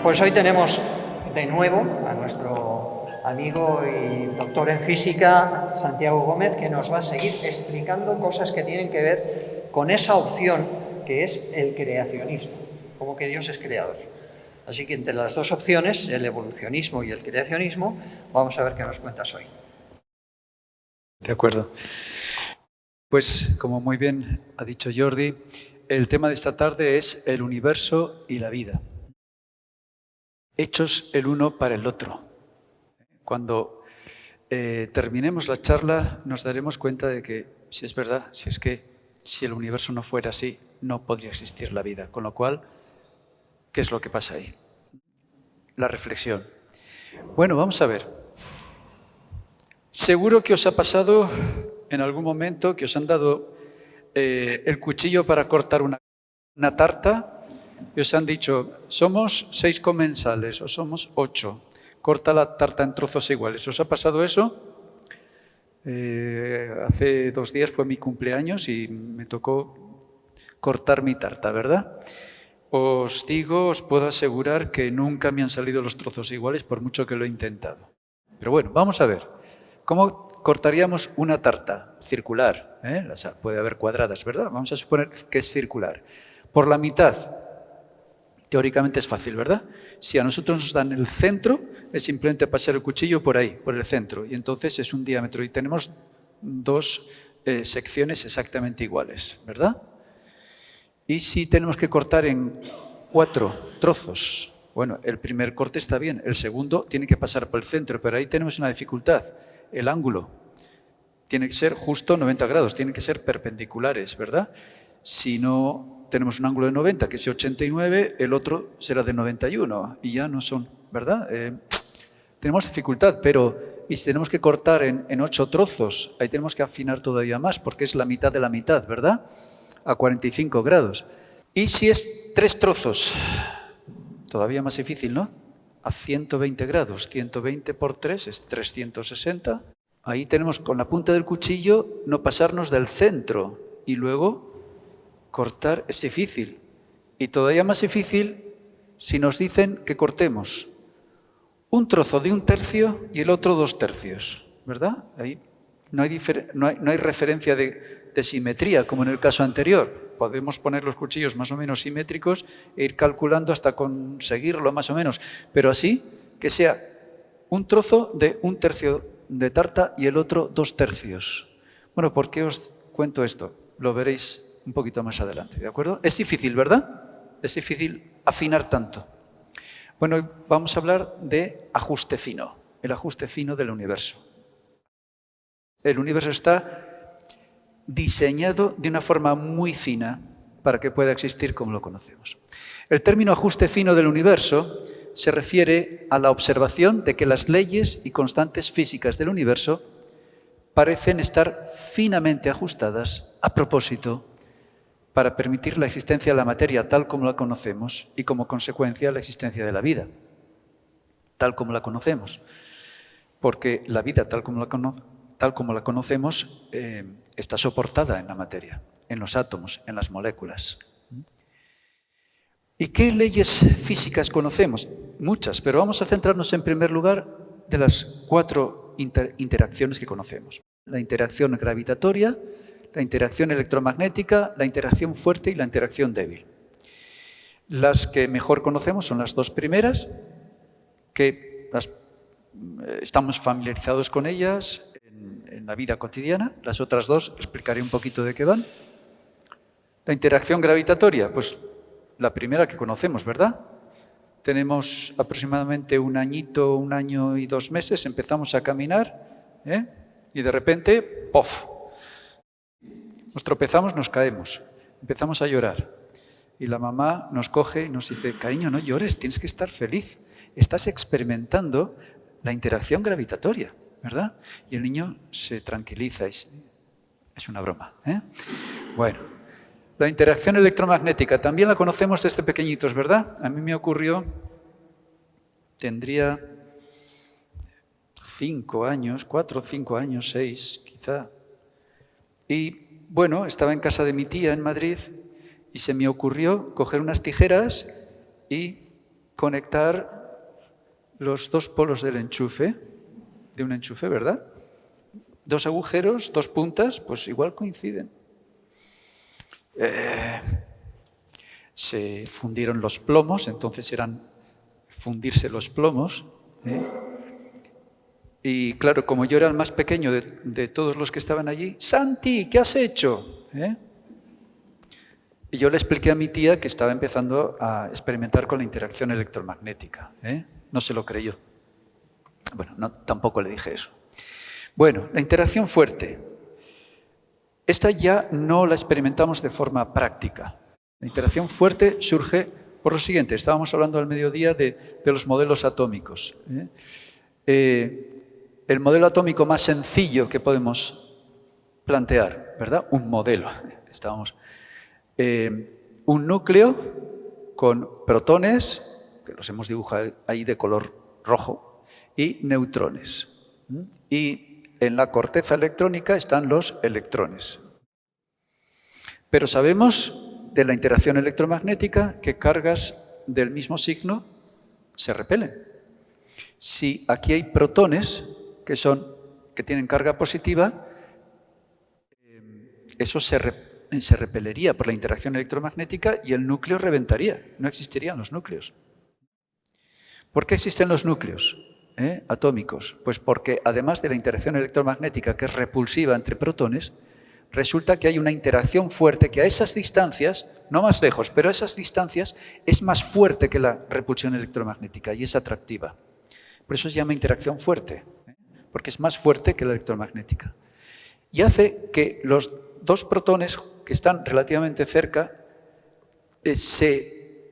Pues hoy tenemos de nuevo a nuestro amigo y doctor en física, Santiago Gómez, que nos va a seguir explicando cosas que tienen que ver con esa opción que es el creacionismo, como que Dios es creador. Así que entre las dos opciones, el evolucionismo y el creacionismo, vamos a ver qué nos cuentas hoy. De acuerdo. Pues, como muy bien ha dicho Jordi, el tema de esta tarde es el universo y la vida. Hechos el uno para el otro. Cuando terminemos la charla nos daremos cuenta de que, si es verdad, si el universo no fuera así, no podría existir la vida. Con lo cual, ¿qué es lo que pasa ahí? La reflexión. Bueno, vamos a ver. Seguro que os ha pasado en algún momento que os han dado el cuchillo para cortar una tarta y os han dicho, somos 6 comensales o somos 8, corta la tarta en trozos iguales. ¿Os ha pasado eso? Hace 2 días fue mi cumpleaños y me tocó cortar mi tarta, ¿verdad? Os puedo asegurar que nunca me han salido los trozos iguales por mucho que lo he intentado. Pero bueno, vamos a ver. ¿Cómo cortaríamos una tarta circular? Puede haber cuadradas, ¿verdad? Vamos a suponer que es circular. Por la mitad, teóricamente es fácil, ¿verdad? Si a nosotros nos dan el centro, es simplemente pasar el cuchillo por ahí, por el centro, y entonces es un diámetro. Y tenemos 2 secciones exactamente iguales, ¿verdad? Y si tenemos que cortar en 4 trozos, bueno, el primer corte está bien, el segundo tiene que pasar por el centro, pero ahí tenemos una dificultad. El ángulo tiene que ser justo 90 grados, tienen que ser perpendiculares, ¿verdad? Si no tenemos un ángulo de 90, que es 89, el otro será de 91 y ya no son, ¿verdad? Tenemos dificultad, pero y si tenemos que cortar en 8 trozos, ahí tenemos que afinar todavía más, porque es la mitad de la mitad, ¿verdad? A 45 grados. Y si es 3 trozos, todavía más difícil, ¿no? A 120 grados, 120 por 3 es 360. Ahí tenemos con la punta del cuchillo no pasarnos del centro y luego cortar es difícil. Y todavía más difícil si nos dicen que cortemos un trozo de 1/3 y el otro 2/3, ¿verdad? Ahí no hay referencia de simetría como en el caso anterior. Podemos poner los cuchillos más o menos simétricos e ir calculando hasta conseguirlo más o menos. Pero así, que sea un trozo de 1/3 de tarta y el otro 2/3. Bueno, ¿por qué os cuento esto? Lo veréis un poquito más adelante, ¿de acuerdo? Es difícil, ¿verdad? Es difícil afinar tanto. Bueno, hoy vamos a hablar de ajuste fino, el ajuste fino del universo. El universo está diseñado de una forma muy fina para que pueda existir como lo conocemos. El término ajuste fino del universo se refiere a la observación de que las leyes y constantes físicas del universo parecen estar finamente ajustadas a propósito para permitir la existencia de la materia tal como la conocemos y como consecuencia la existencia de la vida tal como la conocemos. Porque la vida tal como la conocemos está soportada en la materia, en los átomos, en las moléculas. ¿Y qué leyes físicas conocemos? Muchas, pero vamos a centrarnos en primer lugar de las 4 interacciones que conocemos. La interacción gravitatoria, la interacción electromagnética, la interacción fuerte y la interacción débil. Las que mejor conocemos son las 2 primeras, que estamos familiarizados con ellas en la vida cotidiana. Las otras 2 explicaré un poquito de qué van. La interacción gravitatoria, pues la primera que conocemos, ¿verdad? Tenemos aproximadamente 1 añito, 1 año y 2 meses, empezamos a caminar y de repente, ¡pof! Nos tropezamos, nos caemos, empezamos a llorar. Y la mamá nos coge y nos dice, cariño, no llores, tienes que estar feliz. Estás experimentando la interacción gravitatoria, ¿verdad? Y el niño se tranquiliza. Es una broma, ¿eh? Bueno, la interacción electromagnética también la conocemos desde pequeñitos, ¿verdad? A mí me ocurrió, tendría 5 años, 4 o 5 años, 6 quizá. Y bueno, estaba en casa de mi tía en Madrid y se me ocurrió coger unas tijeras y conectar los dos polos del enchufe, de un enchufe, ¿verdad? Dos agujeros, dos puntas, pues igual coinciden. Se fundieron los plomos, entonces eran fundirse los plomos. Y claro, como yo era el más pequeño de todos los que estaban allí, Santi, ¿qué has hecho? Y yo le expliqué a mi tía que estaba empezando a experimentar con la interacción electromagnética. No se lo creyó. Bueno, no, tampoco le dije eso. Bueno, la interacción fuerte. Esta ya no la experimentamos de forma práctica. La interacción fuerte surge por lo siguiente. Estábamos hablando al mediodía de los modelos atómicos. El modelo atómico más sencillo que podemos plantear, ¿verdad? Un modelo. Un núcleo con protones, que los hemos dibujado ahí de color rojo, y neutrones. Y en la corteza electrónica están los electrones. Pero sabemos de la interacción electromagnética que cargas del mismo signo se repelen. Si aquí hay protones que tienen carga positiva, eso se repelería por la interacción electromagnética y el núcleo reventaría. No existirían los núcleos. ¿Por qué existen los núcleos atómicos? Pues porque además de la interacción electromagnética, que es repulsiva entre protones, resulta que hay una interacción fuerte que a esas distancias, no más lejos, pero a esas distancias es más fuerte que la repulsión electromagnética y es atractiva. Por eso se llama interacción fuerte, porque es más fuerte que la electromagnética. Y hace que los dos protones que están relativamente cerca se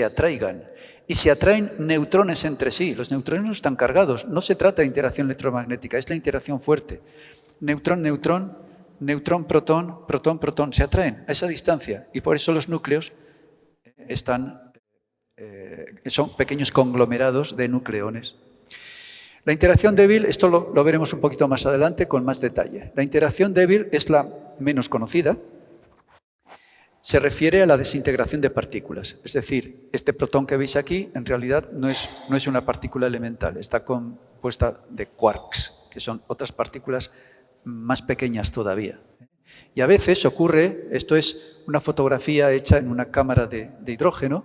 atraigan. Y se atraen neutrones entre sí. Los neutrones no están cargados. No se trata de interacción electromagnética, es la interacción fuerte. Neutrón, neutrón, neutrón, protón, protón, protón. Se atraen a esa distancia. Y por eso los núcleos son pequeños conglomerados de nucleones. La interacción débil, esto lo veremos un poquito más adelante con más detalle. La interacción débil es la menos conocida. Se refiere a la desintegración de partículas. Es decir, este protón que veis aquí en realidad no es una partícula elemental, está compuesta de quarks, que son otras partículas más pequeñas todavía. Y a veces ocurre, esto es una fotografía hecha en una cámara de hidrógeno,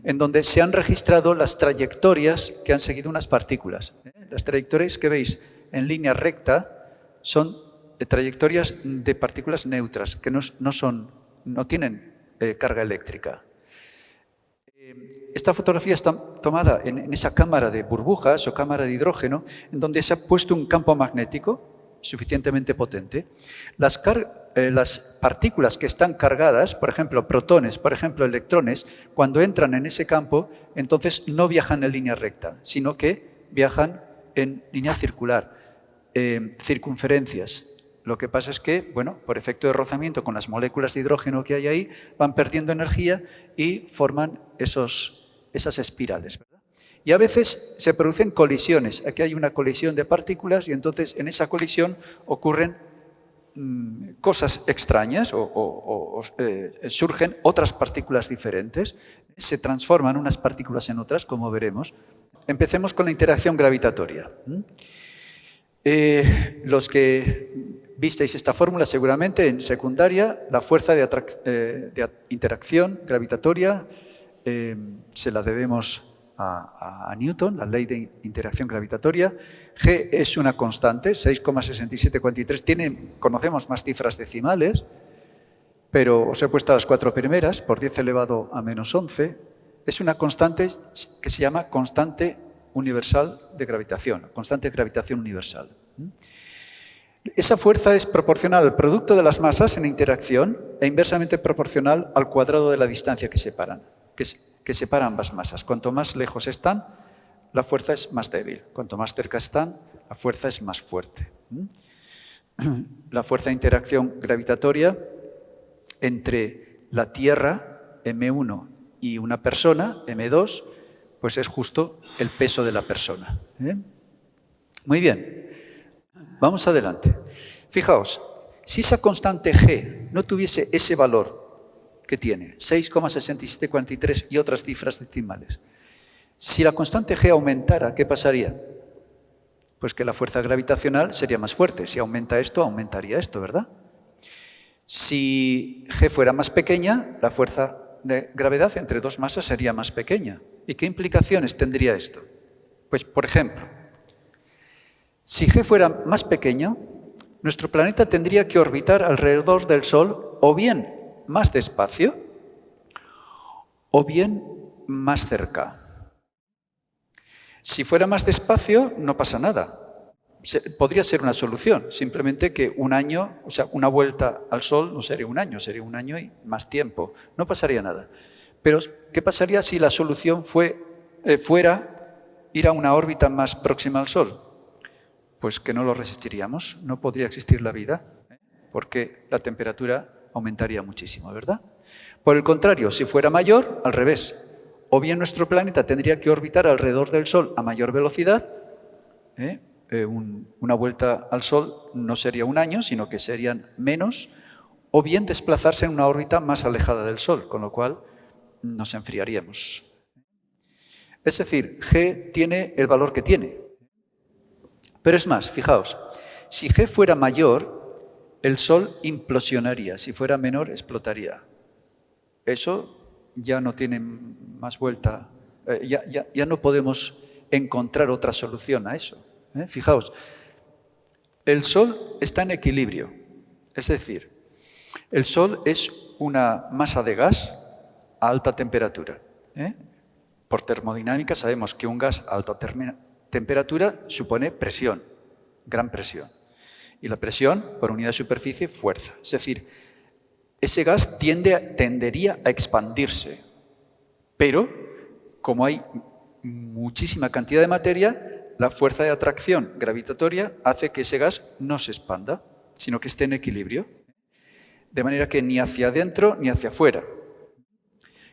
en donde se han registrado las trayectorias que han seguido unas partículas. Las trayectorias que veis en línea recta son trayectorias de partículas neutras, que no tienen carga eléctrica. Esta fotografía está tomada en esa cámara de burbujas o cámara de hidrógeno, en donde se ha puesto un campo magnético suficientemente potente. Las partículas que están cargadas, por ejemplo, protones, por ejemplo, electrones, cuando entran en ese campo, entonces no viajan en línea recta, sino que viajan en línea circular, circunferencias. Lo que pasa es que, bueno, por efecto de rozamiento con las moléculas de hidrógeno que hay ahí, van perdiendo energía y forman esas espirales, ¿verdad? Y a veces se producen colisiones. Aquí hay una colisión de partículas y entonces en esa colisión ocurren cosas extrañas o surgen otras partículas diferentes. Se transforman unas partículas en otras, como veremos. Empecemos con la interacción gravitatoria. Los que visteis esta fórmula seguramente en secundaria, la fuerza de interacción gravitatoria se la debemos a Newton, la ley de interacción gravitatoria. G es una constante, 6,6743. Conocemos más cifras decimales, pero os he puesto las 4 primeras, por 10 elevado a menos 11. Es una constante que se llama constante universal de gravitación, constante de gravitación universal. Esa fuerza es proporcional al producto de las masas en interacción e inversamente proporcional al cuadrado de la distancia que separa ambas masas. Cuanto más lejos están, la fuerza es más débil. Cuanto más cerca están, la fuerza es más fuerte. La fuerza de interacción gravitatoria entre la Tierra, M1, y una persona, M2, pues es justo el peso de la persona. Muy bien. Vamos adelante. Fijaos, si esa constante G no tuviese ese valor ¿qué tiene? 6,6743 y otras cifras decimales. Si la constante G aumentara, ¿qué pasaría? Pues que la fuerza gravitacional sería más fuerte. Si aumenta esto, aumentaría esto, ¿verdad? Si G fuera más pequeña, la fuerza de gravedad entre dos masas sería más pequeña. ¿Y qué implicaciones tendría esto? Pues, por ejemplo, si G fuera más pequeño, nuestro planeta tendría que orbitar alrededor del Sol o bien más despacio o bien más cerca. Si fuera más despacio, no pasa nada. Podría ser una solución, simplemente que un año, o sea, una vuelta al Sol no sería un año y más tiempo. No pasaría nada. Pero, ¿qué pasaría si la solución fuera ir a una órbita más próxima al Sol? Pues que no lo resistiríamos, no podría existir la vida, porque la temperatura aumentaría muchísimo, ¿verdad? Por el contrario, si fuera mayor, al revés. O bien nuestro planeta tendría que orbitar alrededor del Sol a mayor velocidad, una vuelta al Sol no sería un año, sino que serían menos, o bien desplazarse en una órbita más alejada del Sol, con lo cual nos enfriaríamos. Es decir, G tiene el valor que tiene. Pero es más, fijaos, si G fuera mayor, el Sol implosionaría, si fuera menor, explotaría. Eso ya no tiene más vuelta, ya no podemos encontrar otra solución a eso. Fijaos, el Sol está en equilibrio, es decir, el Sol es una masa de gas a alta temperatura. Por termodinámica sabemos que un gas a alta temperatura supone presión, gran presión. Y la presión, por unidad de superficie, fuerza. Es decir, ese gas tendería a expandirse, pero como hay muchísima cantidad de materia, la fuerza de atracción gravitatoria hace que ese gas no se expanda, sino que esté en equilibrio, de manera que ni hacia adentro ni hacia afuera.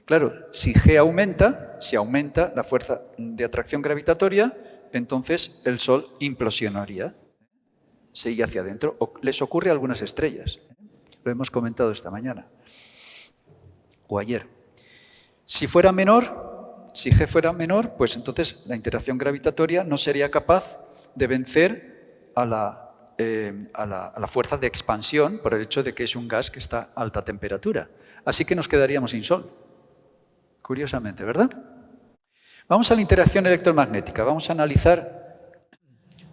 Claro, si G aumenta, si aumenta la fuerza de atracción gravitatoria, entonces el Sol implosionaría, se iría hacia adentro. Les ocurre a algunas estrellas. Lo hemos comentado esta mañana o ayer. Si fuera menor, si G fuera menor, pues entonces la interacción gravitatoria no sería capaz de vencer a la fuerza de expansión por el hecho de que es un gas que está a alta temperatura. Así que nos quedaríamos sin Sol. Curiosamente, ¿verdad? Vamos a la interacción electromagnética. Vamos a analizar.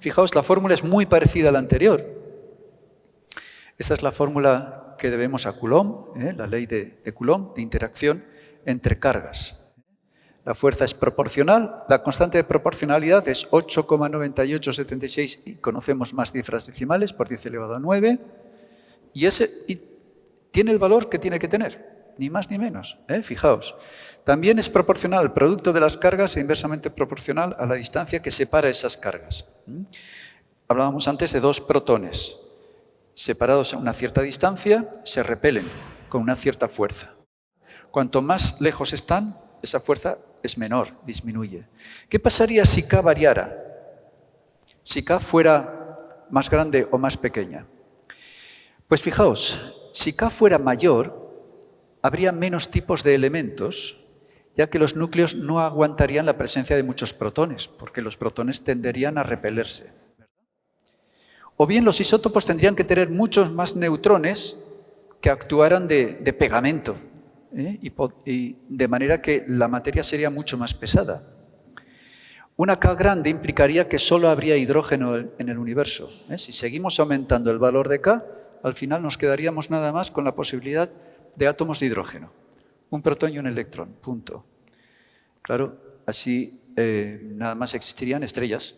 Fijaos, la fórmula es muy parecida a la anterior. Esta es la fórmula que debemos a Coulomb, la ley de Coulomb, de interacción entre cargas. La fuerza es proporcional, la constante de proporcionalidad es 8,9876 y conocemos más cifras decimales por 10 elevado a 9 y tiene el valor que tiene que tener, ni más ni menos. Fijaos, también es proporcional al producto de las cargas e inversamente proporcional a la distancia que separa esas cargas. Hablábamos antes de dos protones. Separados a una cierta distancia, se repelen con una cierta fuerza. Cuanto más lejos están, esa fuerza es menor, disminuye. ¿Qué pasaría si K variara? Si K fuera más grande o más pequeña. Pues fijaos, si K fuera mayor, habría menos tipos de elementos, ya que los núcleos no aguantarían la presencia de muchos protones, porque los protones tenderían a repelerse. O bien los isótopos tendrían que tener muchos más neutrones que actuaran de pegamento, y de manera que la materia sería mucho más pesada. Una K grande implicaría que solo habría hidrógeno en el universo. Si seguimos aumentando el valor de K, al final nos quedaríamos nada más con la posibilidad de átomos de hidrógeno. Un protón y un electrón, punto. Claro, así nada más existirían estrellas.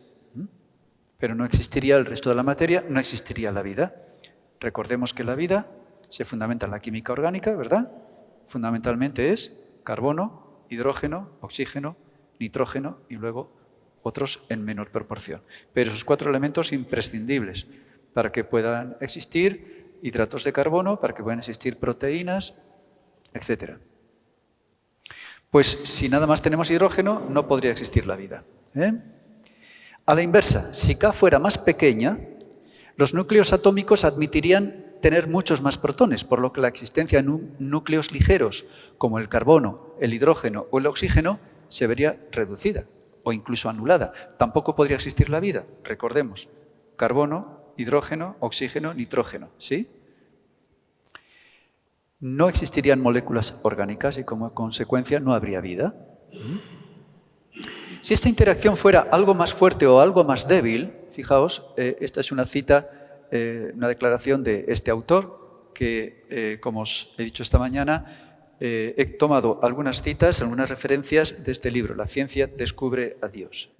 Pero no existiría el resto de la materia, no existiría la vida. Recordemos que la vida se fundamenta en la química orgánica, ¿verdad? Fundamentalmente es carbono, hidrógeno, oxígeno, nitrógeno y luego otros en menor proporción. Pero esos 4 elementos imprescindibles para que puedan existir hidratos de carbono, para que puedan existir proteínas, etc. Pues si nada más tenemos hidrógeno, no podría existir la vida. A la inversa, si K fuera más pequeña, los núcleos atómicos admitirían tener muchos más protones, por lo que la existencia de núcleos ligeros, como el carbono, el hidrógeno o el oxígeno, se vería reducida o incluso anulada. Tampoco podría existir la vida, recordemos, carbono, hidrógeno, oxígeno, nitrógeno, ¿sí? No existirían moléculas orgánicas y como consecuencia no habría vida. Si esta interacción fuera algo más fuerte o algo más débil, fijaos, esta es una cita, una declaración de este autor que, como os he dicho esta mañana, he tomado algunas citas, algunas referencias de este libro, La ciencia descubre a Dios.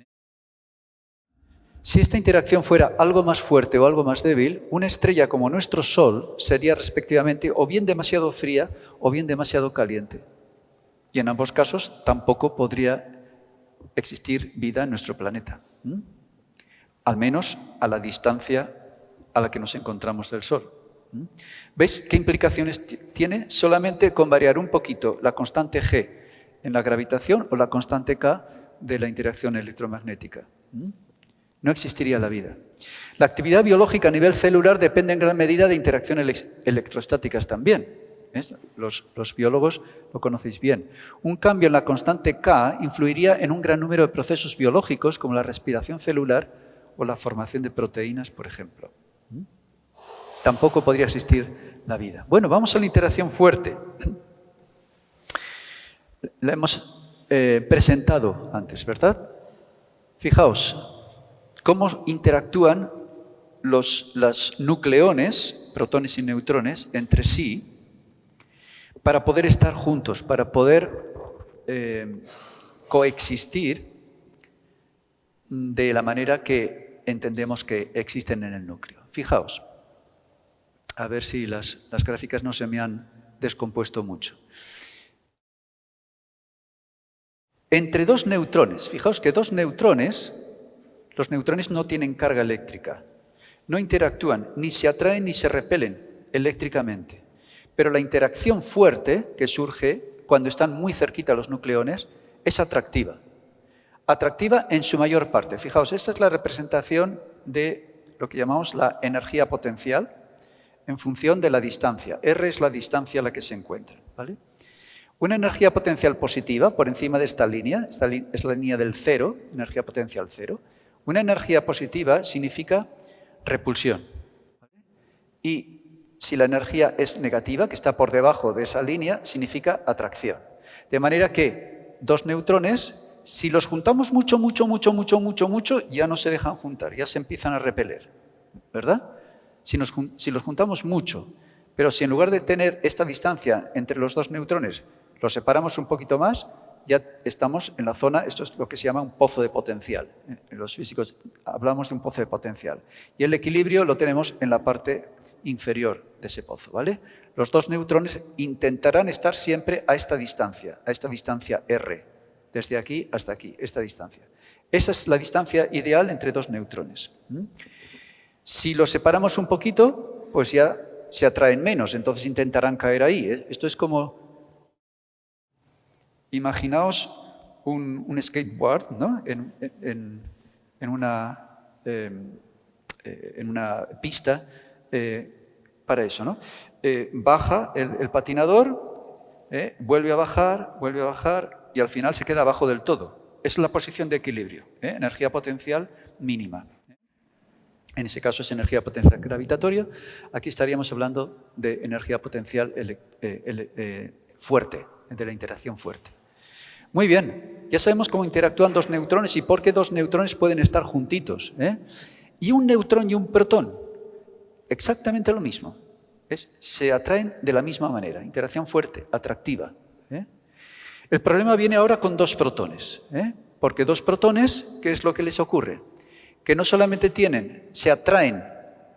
Si esta interacción fuera algo más fuerte o algo más débil, una estrella como nuestro Sol sería respectivamente o bien demasiado fría o bien demasiado caliente. Y en ambos casos tampoco podría existir vida en nuestro planeta. Al menos a la distancia a la que nos encontramos del Sol. ¿Veis qué implicaciones tiene? Solamente con variar un poquito la constante G en la gravitación o la constante K de la interacción electromagnética. No existiría la vida. La actividad biológica a nivel celular depende en gran medida de interacciones electrostáticas también. Los biólogos lo conocéis bien. Un cambio en la constante K influiría en un gran número de procesos biológicos como la respiración celular o la formación de proteínas, por ejemplo. Tampoco podría existir la vida. Bueno, vamos a la interacción fuerte. La hemos presentado antes, ¿verdad? Fijaos cómo interactúan los nucleones, protones y neutrones, entre sí para poder estar juntos, para poder coexistir de la manera que entendemos que existen en el núcleo. Fijaos, a ver si las gráficas no se me han descompuesto mucho. Entre dos neutrones, fijaos que dos neutrones, los neutrones no tienen carga eléctrica, no interactúan, ni se atraen ni se repelen eléctricamente. Pero la interacción fuerte que surge cuando están muy cerquita los nucleones es atractiva. Atractiva en su mayor parte. Fijaos, esta es la representación de lo que llamamos la energía potencial en función de la distancia. R es la distancia a la que se encuentran, ¿vale? Una energía potencial positiva por encima de esta línea es la línea del cero, energía potencial cero. Una energía positiva significa repulsión. ¿Vale? Y si la energía es negativa, que está por debajo de esa línea, significa atracción. De manera que dos neutrones, si los juntamos mucho, ya no se dejan juntar, ya se empiezan a repeler, ¿verdad? Si los juntamos mucho, pero si en lugar de tener esta distancia entre los dos neutrones, los separamos un poquito más, ya estamos en la zona, esto es lo que se llama un pozo de potencial. En los físicos hablamos de un pozo de potencial. Y el equilibrio lo tenemos en la parte inferior de ese pozo, ¿vale? Los dos neutrones intentarán estar siempre a esta distancia R, desde aquí hasta aquí, esta distancia. Esa es la distancia ideal entre dos neutrones. Si los separamos un poquito, pues ya se atraen menos, entonces intentarán caer ahí. Esto es como, imaginaos un skateboard, ¿no? en una pista para eso, ¿no? Baja el patinador, vuelve a bajar y al final se queda abajo del todo. Es la posición de equilibrio, energía potencial mínima. En ese caso es energía potencial gravitatoria. Aquí estaríamos hablando de energía potencial fuerte, de la interacción fuerte. Muy bien, ya sabemos cómo interactúan dos neutrones y por qué dos neutrones pueden estar juntitos. Y un neutrón y un protón, exactamente lo mismo. Se atraen de la misma manera, interacción fuerte, atractiva. El problema viene ahora con dos protones, porque dos protones, ¿qué es lo que les ocurre? Que no solamente se atraen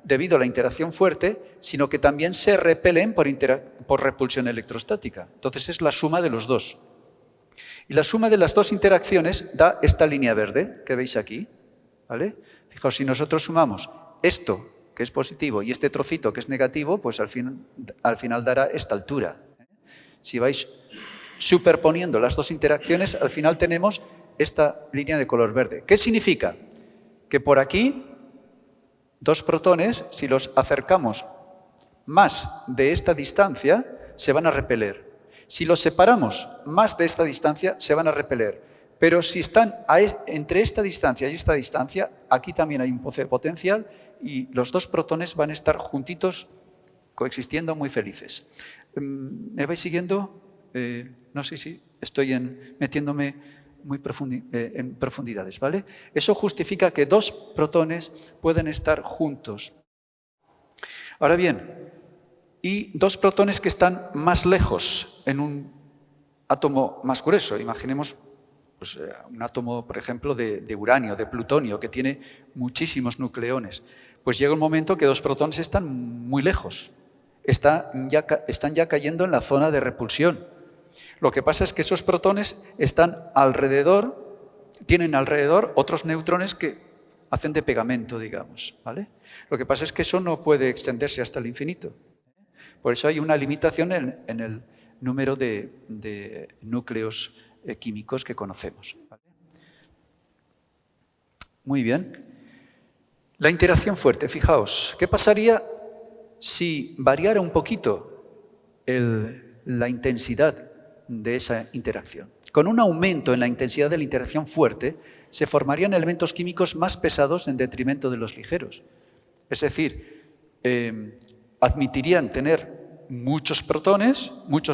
debido a la interacción fuerte, sino que también se repelen por repulsión electrostática. Entonces es la suma de los dos. Y la suma de las dos interacciones da esta línea verde que veis aquí, ¿vale? Fijaos, si nosotros sumamos esto, que es positivo, y este trocito, que es negativo, pues al final dará esta altura. Si vais superponiendo las dos interacciones, al final tenemos esta línea de color verde. ¿Qué significa? Que por aquí, dos protones, si los acercamos más de esta distancia, se van a repeler. Si los separamos más de esta distancia, se van a repeler. Pero si están entre esta distancia y esta distancia, aquí también hay un potencial y los dos protones van a estar juntitos, coexistiendo muy felices. ¿Me vais siguiendo? No sé si estoy metiéndome muy en profundidades, ¿vale? Eso justifica que dos protones pueden estar juntos. Ahora bien, y dos protones que están más lejos en un átomo más grueso. Imaginemos pues, un átomo, por ejemplo, de uranio, de plutonio, que tiene muchísimos nucleones. Pues llega un momento que dos protones están muy lejos. Están ya cayendo en la zona de repulsión. Lo que pasa es que esos protones tienen alrededor otros neutrones que hacen de pegamento, digamos, ¿vale? Lo que pasa es que eso no puede extenderse hasta el infinito. Por eso hay una limitación en el número de núcleos químicos que conocemos, ¿vale? Muy bien. La interacción fuerte, fijaos, ¿qué pasaría si variara un poquito la intensidad de esa interacción? Con un aumento en la intensidad de la interacción fuerte, se formarían elementos químicos más pesados en detrimento de los ligeros. Es decir, admitirían tener muchos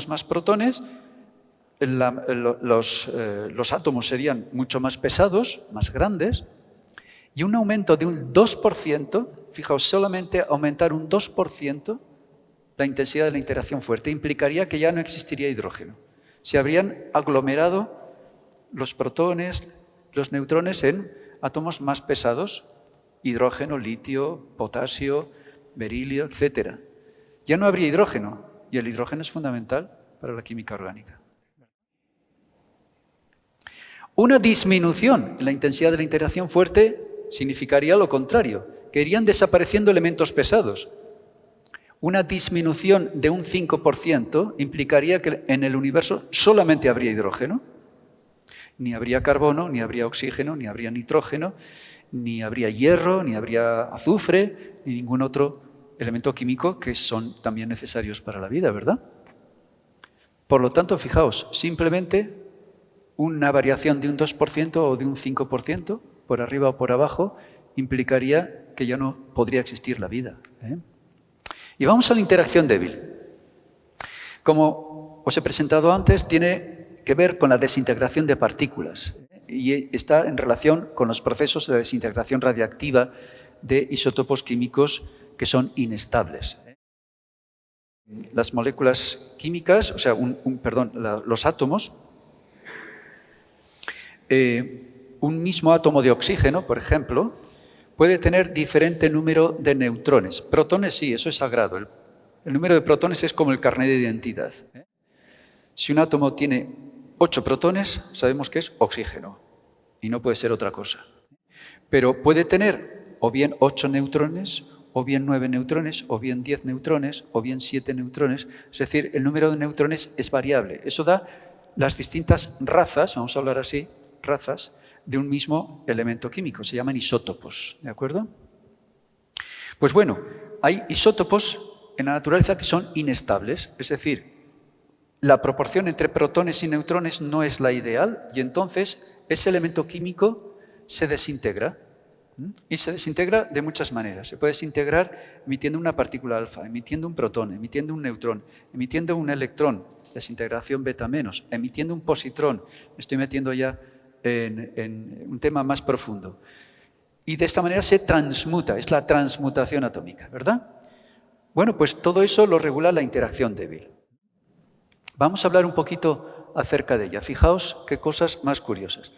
más protones, los átomos serían mucho más pesados, más grandes, y un aumento de un 2%, fijaos, solamente aumentar un 2% la intensidad de la interacción fuerte implicaría que ya no existiría hidrógeno. Se habrían aglomerado los protones, los neutrones en átomos más pesados, hidrógeno, litio, potasio, berilio, etc. Ya no habría hidrógeno, y el hidrógeno es fundamental para la química orgánica. Una disminución en la intensidad de la interacción fuerte significaría lo contrario, que irían desapareciendo elementos pesados. Una disminución de un 5% implicaría que en el universo solamente habría hidrógeno. Ni habría carbono, ni habría oxígeno, ni habría nitrógeno, ni habría hierro, ni habría azufre, ni ningún otro elemento químico que son también necesarios para la vida, ¿verdad? Por lo tanto, fijaos, simplemente una variación de un 2% o de un 5%, por arriba o por abajo, implicaría que ya no podría existir la vida, ¿eh? Y vamos a la interacción débil. Como os he presentado antes, tiene que ver con la desintegración de partículas y está en relación con los procesos de desintegración radiactiva de isótopos químicos que son inestables. Las moléculas químicas, o sea, los átomos, un mismo átomo de oxígeno, por ejemplo, puede tener diferente número de neutrones. Protones sí, eso es sagrado. El número de protones es como el carnet de identidad. Si un átomo tiene 8 protones, sabemos que es oxígeno y no puede ser otra cosa. Pero puede tener o bien 8 neutrones, o bien 9 neutrones, o bien 10 neutrones, o bien 7 neutrones. Es decir, el número de neutrones es variable. Eso da las distintas razas, vamos a hablar así, razas, de un mismo elemento químico. Se llaman isótopos, ¿de acuerdo? Pues bueno, hay isótopos en la naturaleza que son inestables, es decir, la proporción entre protones y neutrones no es la ideal y entonces ese elemento químico se desintegra. Y se desintegra de muchas maneras. Se puede desintegrar emitiendo una partícula alfa, emitiendo un protón, emitiendo un neutrón, emitiendo un electrón, desintegración beta menos, emitiendo un positrón. Me estoy metiendo ya en un tema más profundo. Y de esta manera se transmuta, es la transmutación atómica, ¿verdad? Bueno, pues todo eso lo regula la interacción débil. Vamos a hablar un poquito acerca de ella. Fijaos qué cosas más curiosas.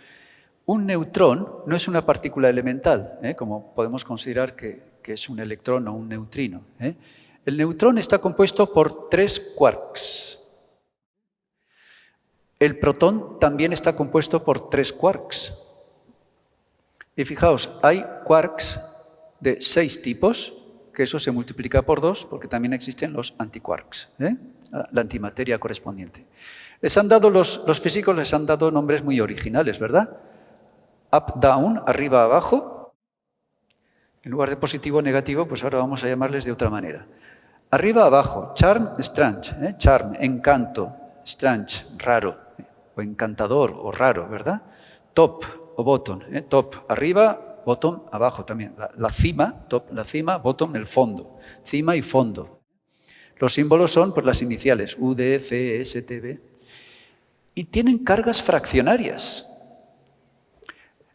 Un neutrón no es una partícula elemental, como podemos considerar que es un electrón o un neutrino. El neutrón está compuesto por 3 quarks. El protón también está compuesto por 3 quarks. Y fijaos, hay quarks de 6 tipos, que eso se multiplica por 2, porque también existen los antiquarks, la antimateria correspondiente. Los físicos les han dado nombres muy originales, ¿verdad? Up, down, arriba, abajo. En lugar de positivo o negativo, pues ahora vamos a llamarles de otra manera. Arriba, abajo. Charm, strange. Charm, encanto. Strange, raro. O encantador o raro, ¿verdad? Top o bottom. Top, arriba, bottom, abajo también. La cima, top, la cima, bottom, el fondo. Cima y fondo. Los símbolos son pues, las iniciales, U, D, C, S, T, B. Y tienen cargas fraccionarias.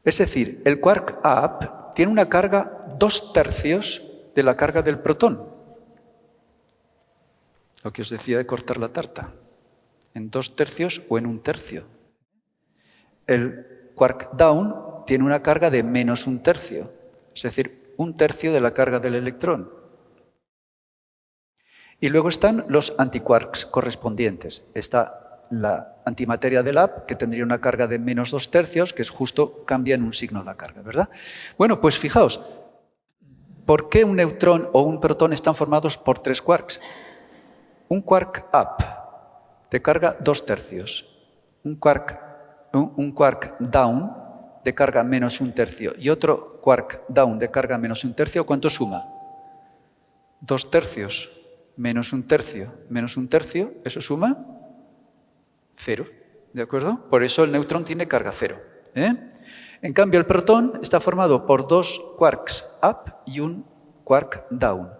Es decir, el quark up tiene una carga 2/3 de la carga del protón. Lo que os decía de cortar la tarta. En 2/3 o en 1/3. El quark down tiene una carga de menos 1/3. Es decir, 1/3 de la carga del electrón. Y luego están los antiquarks correspondientes. Está la antimateria del up, que tendría una carga de menos 2/3, que es justo, cambia en un signo la carga, ¿verdad? Bueno, pues fijaos, ¿por qué un neutrón o un protón están formados por 3 quarks? Un quark up de carga 2/3, un quark down de carga menos 1/3 y otro quark down de carga menos 1/3, ¿cuánto suma? 2/3 menos 1/3 menos 1/3, eso suma 0, ¿de acuerdo? Por eso el neutrón tiene carga 0. En cambio, el protón está formado por 2 quarks up y un quark down.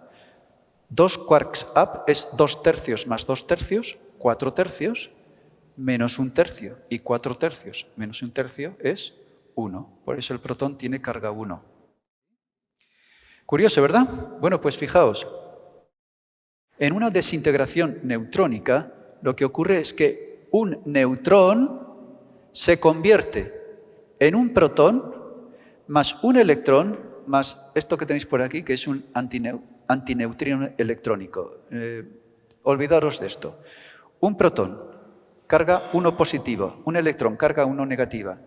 2 quarks up es 2/3 más 2/3, 4/3, menos 1/3. Y 4/3 menos 1/3 es 1. Por eso el protón tiene carga 1. Curioso, ¿verdad? Bueno, pues fijaos. En una desintegración neutrónica, lo que ocurre es que un neutrón se convierte en un protón más un electrón más esto que tenéis por aquí, que es un antineutrino electrónico. Olvidaros de esto. Un protón carga 1 positivo, un electrón carga 1 negativa.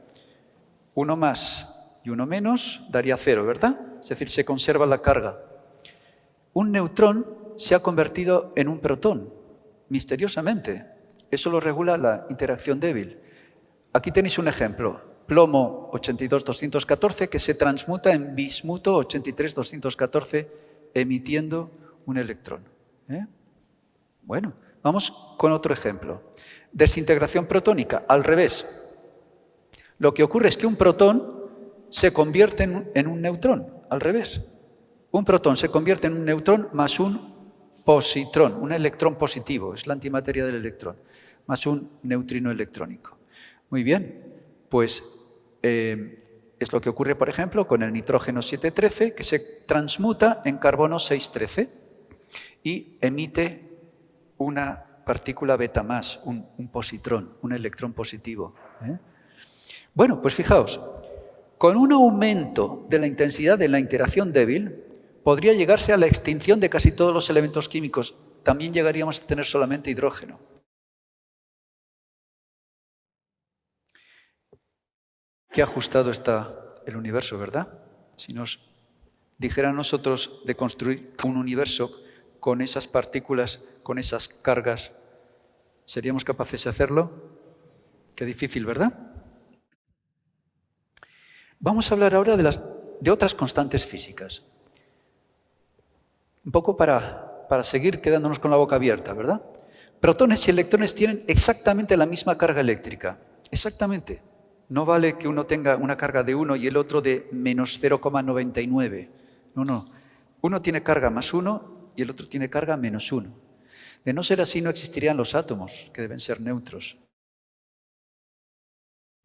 1 más y 1 menos daría 0, ¿verdad? Es decir, se conserva la carga. Un neutrón se ha convertido en un protón, misteriosamente. Eso lo regula la interacción débil. Aquí tenéis un ejemplo. Plomo 82-214 que se transmuta en bismuto 83-214 emitiendo un electrón. Bueno, vamos con otro ejemplo. Desintegración protónica, al revés. Lo que ocurre es que un protón se convierte en un neutrón, al revés. Un protón se convierte en un neutrón más un positrón, un electrón positivo, es la antimateria del electrón, más un neutrino electrónico. Muy bien, pues es lo que ocurre, por ejemplo, con el nitrógeno 713, que se transmuta en carbono 613 y emite una partícula beta más, un positrón, un electrón positivo. Bueno, pues fijaos, con un aumento de la intensidad de la interacción débil, podría llegarse a la extinción de casi todos los elementos químicos. También llegaríamos a tener solamente hidrógeno. Qué ajustado está el universo, ¿verdad? Si nos dijera a nosotros de construir un universo con esas partículas, con esas cargas, ¿seríamos capaces de hacerlo? Qué difícil, ¿verdad? Vamos a hablar ahora de otras constantes físicas. Un poco para seguir quedándonos con la boca abierta, ¿verdad? Protones y electrones tienen exactamente la misma carga eléctrica. Exactamente. No vale que uno tenga una carga de 1 y el otro de menos 0,99. No. Uno tiene carga más 1 y el otro tiene carga menos 1. De no ser así, no existirían los átomos, que deben ser neutros.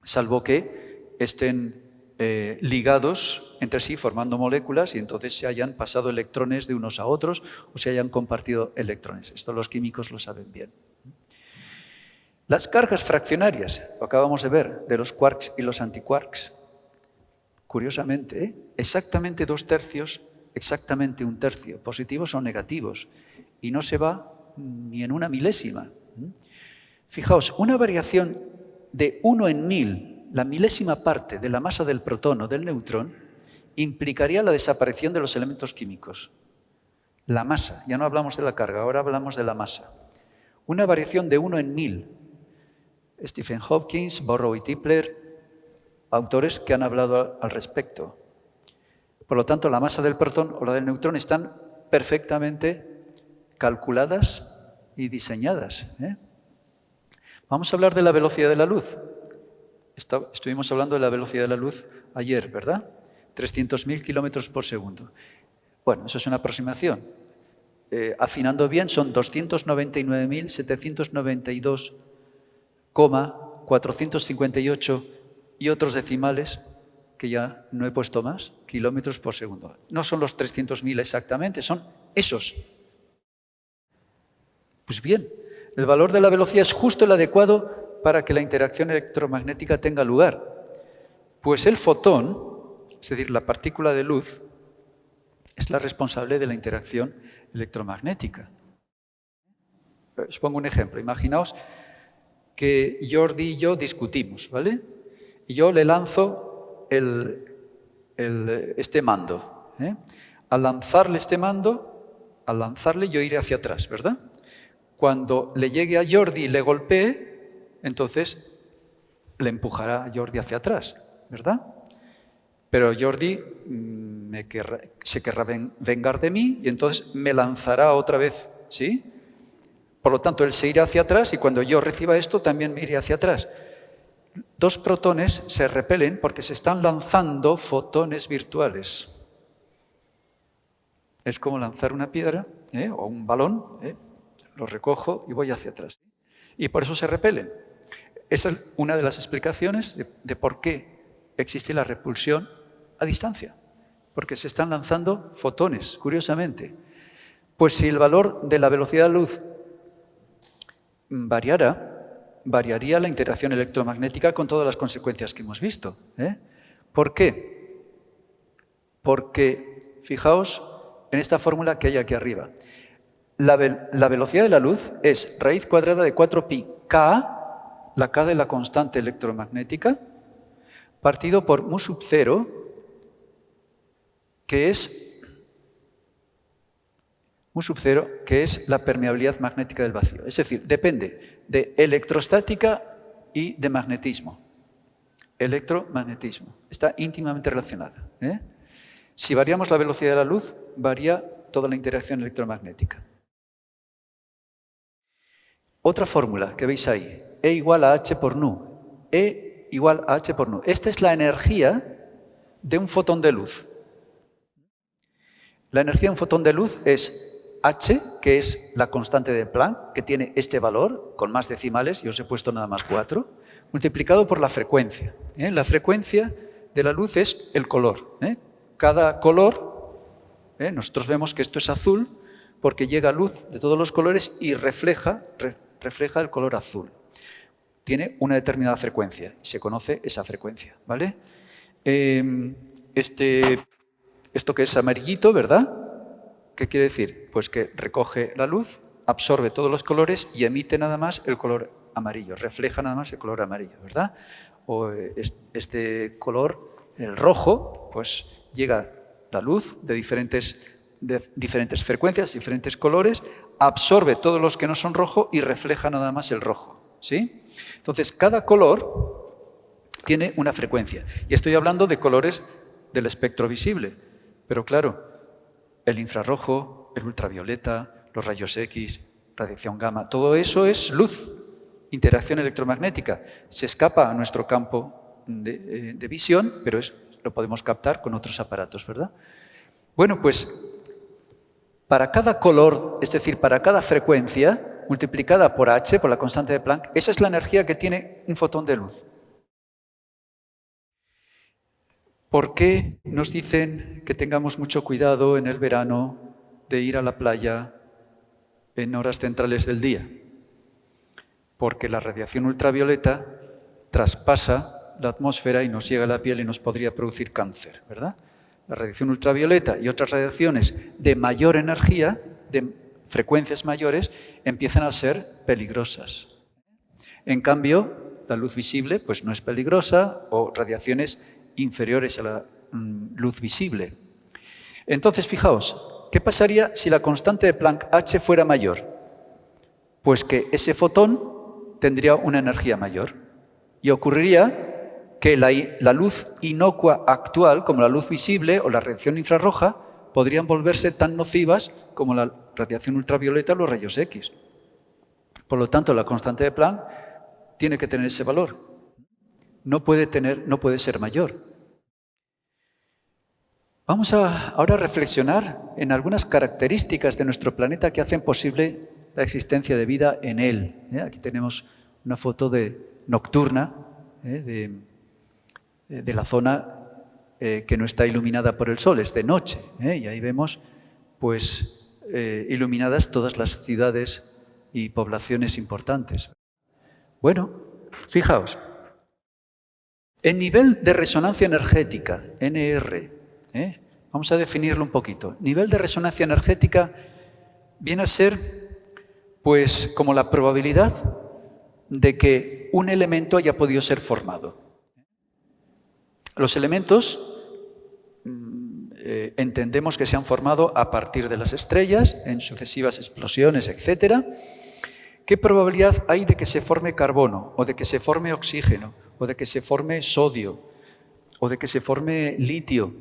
Salvo que estén ligados entre sí formando moléculas y entonces se hayan pasado electrones de unos a otros o se hayan compartido electrones. Esto los químicos lo saben bien. Las cargas fraccionarias, lo acabamos de ver, de los quarks y los antiquarks. Curiosamente, exactamente 2/3, exactamente 1/3, positivos o negativos, y no se va ni en una milésima. Fijaos, una variación de 1 en 1000, la milésima parte de la masa del protón o del neutrón, implicaría la desaparición de los elementos químicos. La masa, ya no hablamos de la carga, ahora hablamos de la masa. Una variación de 1 en 1000. Stephen Hopkins, Burrow y Tipler, autores que han hablado al respecto. Por lo tanto, la masa del protón o la del neutrón están perfectamente calculadas y diseñadas. Vamos a hablar de la velocidad de la luz. Estuvimos hablando de la velocidad de la luz ayer, ¿verdad? 300.000 kilómetros por segundo. Bueno, eso es una aproximación. Afinando bien, son 299.792,458 y otros decimales, que ya no he puesto más, kilómetros por segundo. No son los 300.000 exactamente, son esos. Pues bien, el valor de la velocidad es justo el adecuado para que la interacción electromagnética tenga lugar. Pues el fotón, es decir, la partícula de luz, es la responsable de la interacción electromagnética. Os pongo un ejemplo. Imaginaos que Jordi y yo discutimos, ¿vale? Y yo le lanzo este mando. Al lanzarle este mando, yo iré hacia atrás, ¿verdad? Cuando le llegue a Jordi y le golpee, entonces le empujará a Jordi hacia atrás, ¿verdad? Pero Jordi se querrá vengar de mí y entonces me lanzará otra vez, ¿sí? Por lo tanto, él se irá hacia atrás y cuando yo reciba esto, también me iré hacia atrás. Dos protones se repelen porque se están lanzando fotones virtuales. Es como lanzar una piedra o un balón, lo recojo y voy hacia atrás. Y por eso se repelen. Esa es una de las explicaciones de por qué existe la repulsión a distancia. Porque se están lanzando fotones, curiosamente. Pues si el valor de la velocidad de la luz variaría la interacción electromagnética con todas las consecuencias que hemos visto. ¿Por qué? Porque, fijaos en esta fórmula que hay aquí arriba. La velocidad de la luz es raíz cuadrada de 4pi k, la k de la constante electromagnética, partido por mu sub 0, que es la permeabilidad magnética del vacío. Es decir, depende de electrostática y de magnetismo. Electromagnetismo. Está íntimamente relacionada. Si variamos la velocidad de la luz, varía toda la interacción electromagnética. Otra fórmula que veis ahí, E igual a H por nu. E igual a H por nu. Esta es la energía de un fotón de luz. La energía de un fotón de luz es H, que es la constante de Planck, que tiene este valor, con más decimales, yo os he puesto nada más 4, multiplicado por la frecuencia. La frecuencia de la luz es el color. Cada color, nosotros vemos que esto es azul, porque llega luz de todos los colores y refleja el color azul. Tiene una determinada frecuencia, y se conoce esa frecuencia, ¿vale? Esto que es amarillito, ¿verdad? ¿Qué quiere decir? Pues que recoge la luz, absorbe todos los colores y emite nada más el color amarillo, refleja nada más el color amarillo, ¿verdad? O este color, el rojo, pues llega la luz de diferentes frecuencias, diferentes colores, absorbe todos los que no son rojo y refleja nada más el rojo, ¿sí? Entonces, cada color tiene una frecuencia. Y estoy hablando de colores del espectro visible. Pero claro, el infrarrojo, el ultravioleta, los rayos X, radiación gamma, todo eso es luz, interacción electromagnética. Se escapa a nuestro campo de visión, pero lo podemos captar con otros aparatos, ¿verdad? Bueno, pues para cada color, es decir, para cada frecuencia, multiplicada por H, por la constante de Planck, esa es la energía que tiene un fotón de luz. ¿Por qué nos dicen que tengamos mucho cuidado en el verano de ir a la playa en horas centrales del día? Porque la radiación ultravioleta traspasa la atmósfera y nos llega a la piel y nos podría producir cáncer, ¿verdad? La radiación ultravioleta y otras radiaciones de mayor energía, de frecuencias mayores, empiezan a ser peligrosas. En cambio, la luz visible pues no es peligrosa, o radiaciones inferiores a la luz visible. Entonces, fijaos, ¿qué pasaría si la constante de Planck H fuera mayor? Pues que ese fotón tendría una energía mayor y ocurriría que la luz inocua actual, como la luz visible o la radiación infrarroja, podrían volverse tan nocivas como la radiación ultravioleta o los rayos X. Por lo tanto, la constante de Planck tiene que tener ese valor. No puede ser mayor. Vamos ahora a reflexionar en algunas características de nuestro planeta que hacen posible la existencia de vida en él. Aquí tenemos una foto nocturna de la zona que no está iluminada por el sol, es de noche. Y ahí vemos pues, iluminadas todas las ciudades y poblaciones importantes. Bueno, fijaos, el nivel de resonancia energética, NR, vamos a definirlo un poquito. Nivel de resonancia energética viene a ser pues como la probabilidad de que un elemento haya podido ser formado. Los elementos entendemos que se han formado a partir de las estrellas, en sucesivas explosiones, etc. ¿Qué probabilidad hay de que se forme carbono, o de que se forme oxígeno, o de que se forme sodio, o de que se forme litio?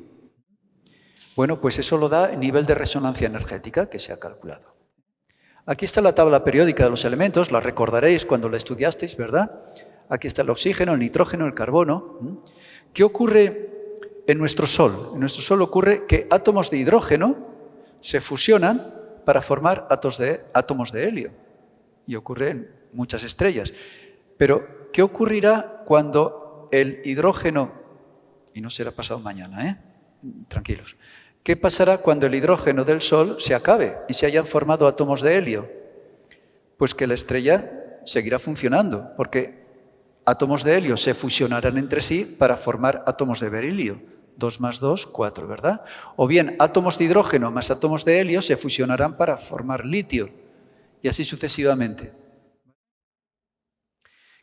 Bueno, pues eso lo da el nivel de resonancia energética que se ha calculado. Aquí está la tabla periódica de los elementos, la recordaréis cuando la estudiasteis, ¿verdad? Aquí está el oxígeno, el nitrógeno, el carbono. ¿Qué ocurre en nuestro Sol? En nuestro Sol ocurre que átomos de hidrógeno se fusionan para formar átomos de helio. Y ocurre en muchas estrellas. Pero, ¿qué ocurrirá cuando el hidrógeno, y no será pasado mañana, tranquilos, ¿qué pasará cuando el hidrógeno del Sol se acabe y se hayan formado átomos de helio? Pues que la estrella seguirá funcionando, porque átomos de helio se fusionarán entre sí para formar átomos de berilio. 2 más 2, 4, ¿verdad? O bien, átomos de hidrógeno más átomos de helio se fusionarán para formar litio, y así sucesivamente.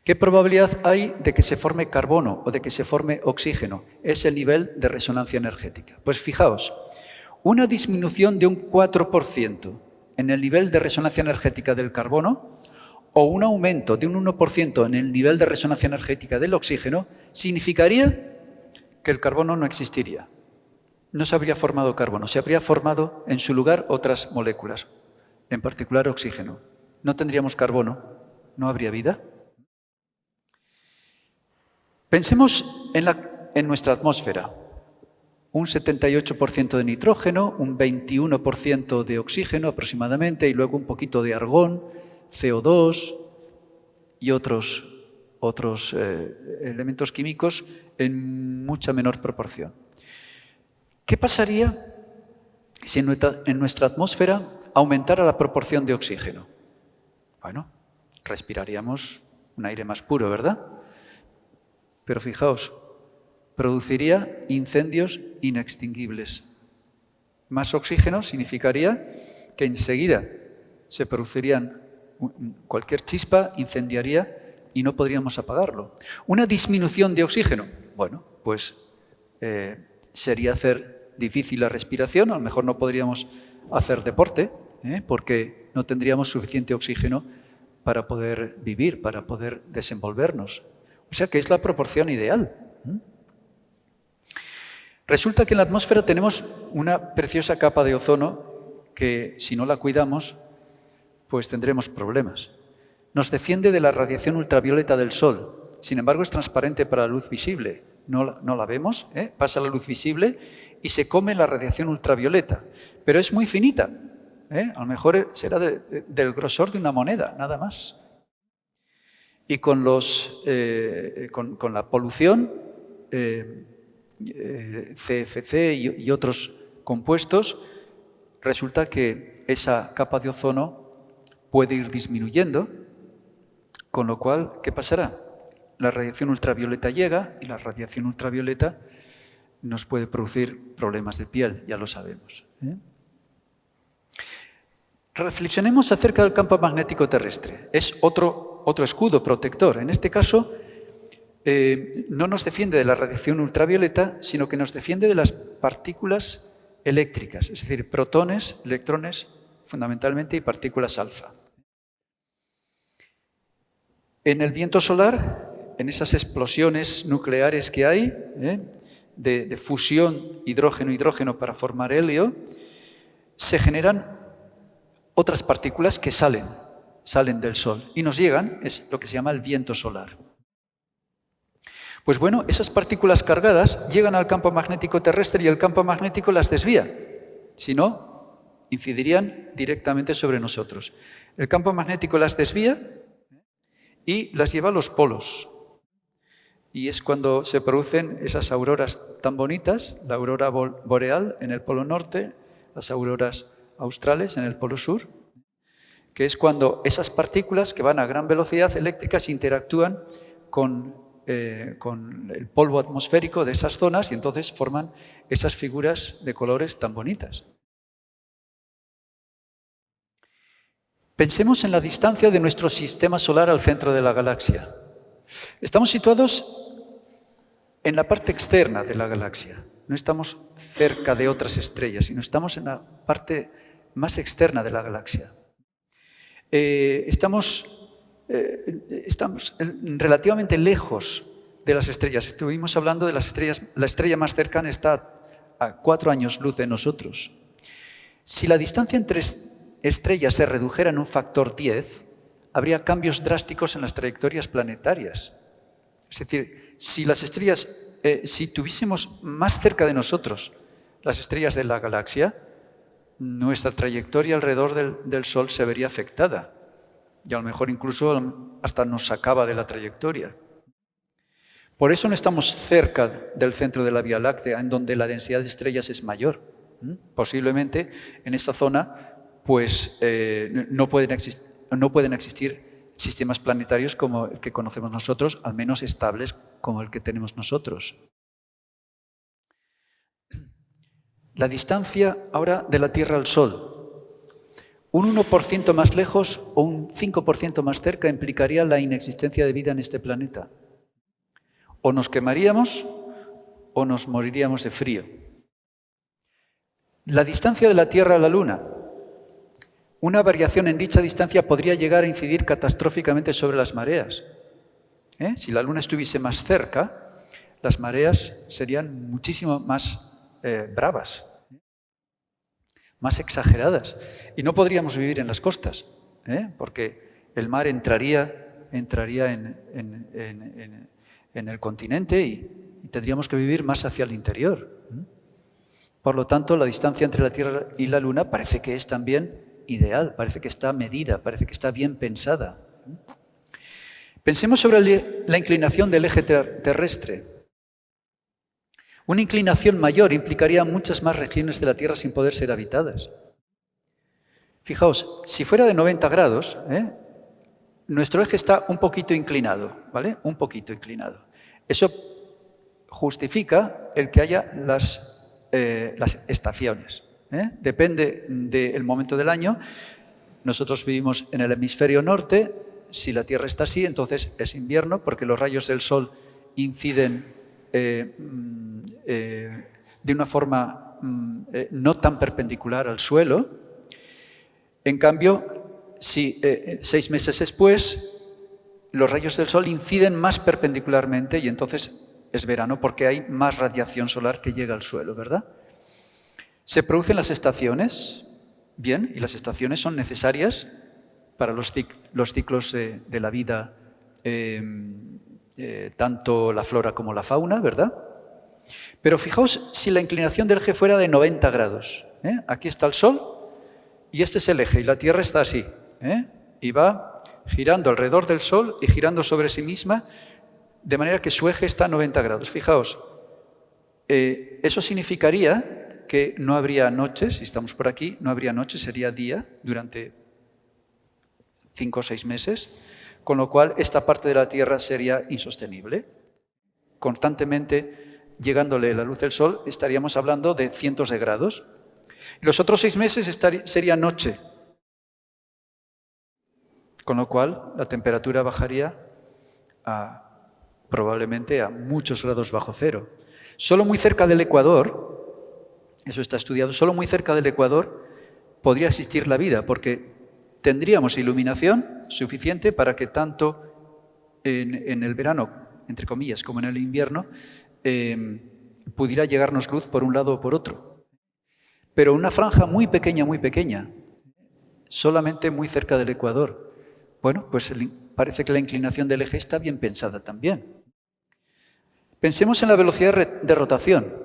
¿Qué probabilidad hay de que se forme carbono o de que se forme oxígeno? Es el nivel de resonancia energética. Pues fijaos, una disminución de un 4% en el nivel de resonancia energética del carbono o un aumento de un 1% en el nivel de resonancia energética del oxígeno significaría que el carbono no existiría. No se habría formado carbono, se habría formado en su lugar otras moléculas, en particular oxígeno. No tendríamos carbono, no habría vida. Pensemos en nuestra atmósfera. Un 78% de nitrógeno, un 21% de oxígeno aproximadamente, y luego un poquito de argón, CO2 y otros elementos químicos en mucha menor proporción. ¿Qué pasaría si en nuestra atmósfera aumentara la proporción de oxígeno? Bueno, respiraríamos un aire más puro, ¿verdad? Pero fijaos, produciría incendios inextinguibles. Más oxígeno significaría que enseguida se producirían, cualquier chispa incendiaría y no podríamos apagarlo. Una disminución de oxígeno, bueno, pues sería hacer difícil la respiración, a lo mejor no podríamos hacer deporte, porque no tendríamos suficiente oxígeno para poder vivir, para poder desenvolvernos. O sea que es la proporción ideal. Resulta que en la atmósfera tenemos una preciosa capa de ozono que, si no la cuidamos, pues tendremos problemas. Nos defiende de la radiación ultravioleta del Sol. Sin embargo, es transparente para la luz visible. No la vemos, pasa la luz visible y se come la radiación ultravioleta. Pero es muy finita. A lo mejor será del grosor de una moneda, nada más. Y con la polución, CFC y otros compuestos, resulta que esa capa de ozono puede ir disminuyendo, con lo cual, ¿qué pasará? La radiación ultravioleta llega y la radiación ultravioleta nos puede producir problemas de piel, ya lo sabemos. Reflexionemos acerca del campo magnético terrestre. Es otro escudo protector. En este caso, no nos defiende de la radiación ultravioleta, sino que nos defiende de las partículas eléctricas, es decir, protones, electrones, fundamentalmente, y partículas alfa. En el viento solar, en esas explosiones nucleares que hay, de fusión hidrógeno-hidrógeno para formar helio, se generan otras partículas que salen del Sol y nos llegan, es lo que se llama el viento solar. Pues bueno, esas partículas cargadas llegan al campo magnético terrestre y el campo magnético las desvía. Si no, incidirían directamente sobre nosotros. El campo magnético las desvía y las lleva a los polos. Y es cuando se producen esas auroras tan bonitas, la aurora boreal en el polo norte, las auroras australes en el polo sur, que es cuando esas partículas que van a gran velocidad eléctricas interactúan con el polvo atmosférico de esas zonas y entonces forman esas figuras de colores tan bonitas. Pensemos en la distancia de nuestro sistema solar al centro de la galaxia. Estamos situados en la parte externa de la galaxia. No estamos cerca de otras estrellas, sino estamos en la parte más externa de la galaxia. Estamos relativamente lejos de las estrellas. Estuvimos hablando de las estrellas. La estrella más cercana está a 4 años luz de nosotros. Si la distancia entre estrellas se redujera en un factor 10, habría cambios drásticos en las trayectorias planetarias. Es decir, si las estrellas, si tuviésemos más cerca de nosotros las estrellas de la galaxia, nuestra trayectoria alrededor del Sol se vería afectada. Y a lo mejor incluso hasta nos sacaba de la trayectoria. Por eso no estamos cerca del centro de la Vía Láctea, en donde la densidad de estrellas es mayor. Posiblemente en esa zona pues, no pueden existir sistemas planetarios como el que conocemos nosotros, al menos estables como el que tenemos nosotros. La distancia ahora de la Tierra al Sol. Un 1% más lejos o un 5% más cerca implicaría la inexistencia de vida en este planeta. O nos quemaríamos o nos moriríamos de frío. La distancia de la Tierra a la Luna. Una variación en dicha distancia podría llegar a incidir catastróficamente sobre las mareas. Si la Luna estuviese más cerca, las mareas serían muchísimo más bravas, más exageradas. Y no podríamos vivir en las costas, porque el mar entraría en el continente y tendríamos que vivir más hacia el interior. Por lo tanto, la distancia entre la Tierra y la Luna parece que es también ideal, parece que está medida, parece que está bien pensada. Pensemos sobre la inclinación del eje terrestre. Una inclinación mayor implicaría muchas más regiones de la Tierra sin poder ser habitadas. Fijaos, si fuera de 90 grados, nuestro eje está un poquito inclinado, ¿vale? Un poquito inclinado. Eso justifica el que haya las estaciones. Depende del momento del año. Nosotros vivimos en el hemisferio norte. Si la Tierra está así, entonces es invierno, porque los rayos del Sol inciden de una forma no tan perpendicular al suelo. En cambio, si 6 meses después, los rayos del Sol inciden más perpendicularmente y entonces es verano porque hay más radiación solar que llega al suelo, ¿verdad? Se producen las estaciones, bien, y las estaciones son necesarias para los ciclos de la vida, tanto la flora como la fauna, ¿verdad? Pero fijaos si la inclinación del eje fuera de 90 grados. Aquí está el Sol y este es el eje y la Tierra está así. Y va girando alrededor del Sol y girando sobre sí misma, de manera que su eje está a 90 grados. Fijaos, eso significaría que no habría noches, si estamos por aquí, no habría noche, sería día durante 5 o 6 meses, con lo cual esta parte de la Tierra sería insostenible. Constantemente llegándole la luz del Sol estaríamos hablando de cientos de grados. Y los otros 6 meses sería noche, con lo cual la temperatura bajaría probablemente a muchos grados bajo cero. Solo muy cerca del Ecuador, eso está estudiado, solo muy cerca del Ecuador podría existir la vida, porque tendríamos iluminación suficiente para que tanto en el verano, entre comillas, como en el invierno, pudiera llegarnos luz por un lado o por otro. Pero una franja muy pequeña, solamente muy cerca del ecuador. Bueno, pues parece que la inclinación del eje está bien pensada también. Pensemos en la velocidad de rotación.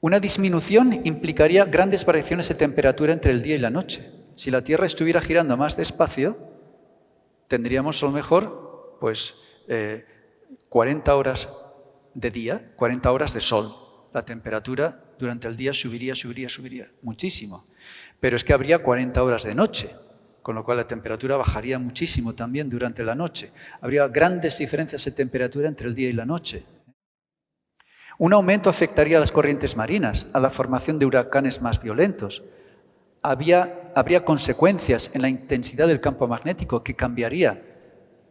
Una disminución implicaría grandes variaciones de temperatura entre el día y la noche. Si la Tierra estuviera girando más despacio, tendríamos a lo mejor pues, 40 horas de día, 40 horas de sol. La temperatura durante el día subiría muchísimo. Pero es que habría 40 horas de noche, con lo cual la temperatura bajaría muchísimo también durante la noche. Habría grandes diferencias de temperatura entre el día y la noche. Un aumento afectaría a las corrientes marinas, a la formación de huracanes más violentos. Habría consecuencias en la intensidad del campo magnético que cambiaría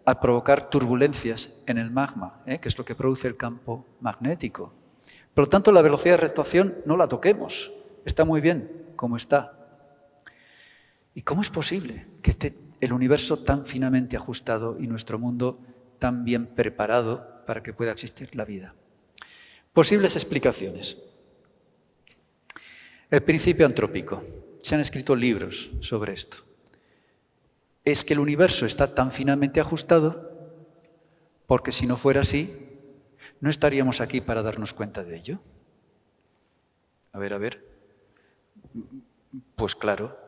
al provocar turbulencias en el magma, que es lo que produce el campo magnético. Por lo tanto, la velocidad de rotación no la toquemos. Está muy bien como está. ¿Y cómo es posible que esté el universo tan finamente ajustado y nuestro mundo tan bien preparado para que pueda existir la vida? Posibles explicaciones. El principio antrópico. Se han escrito libros sobre esto. Es que el universo está tan finamente ajustado porque si no fuera así, no estaríamos aquí para darnos cuenta de ello. A ver. Pues claro,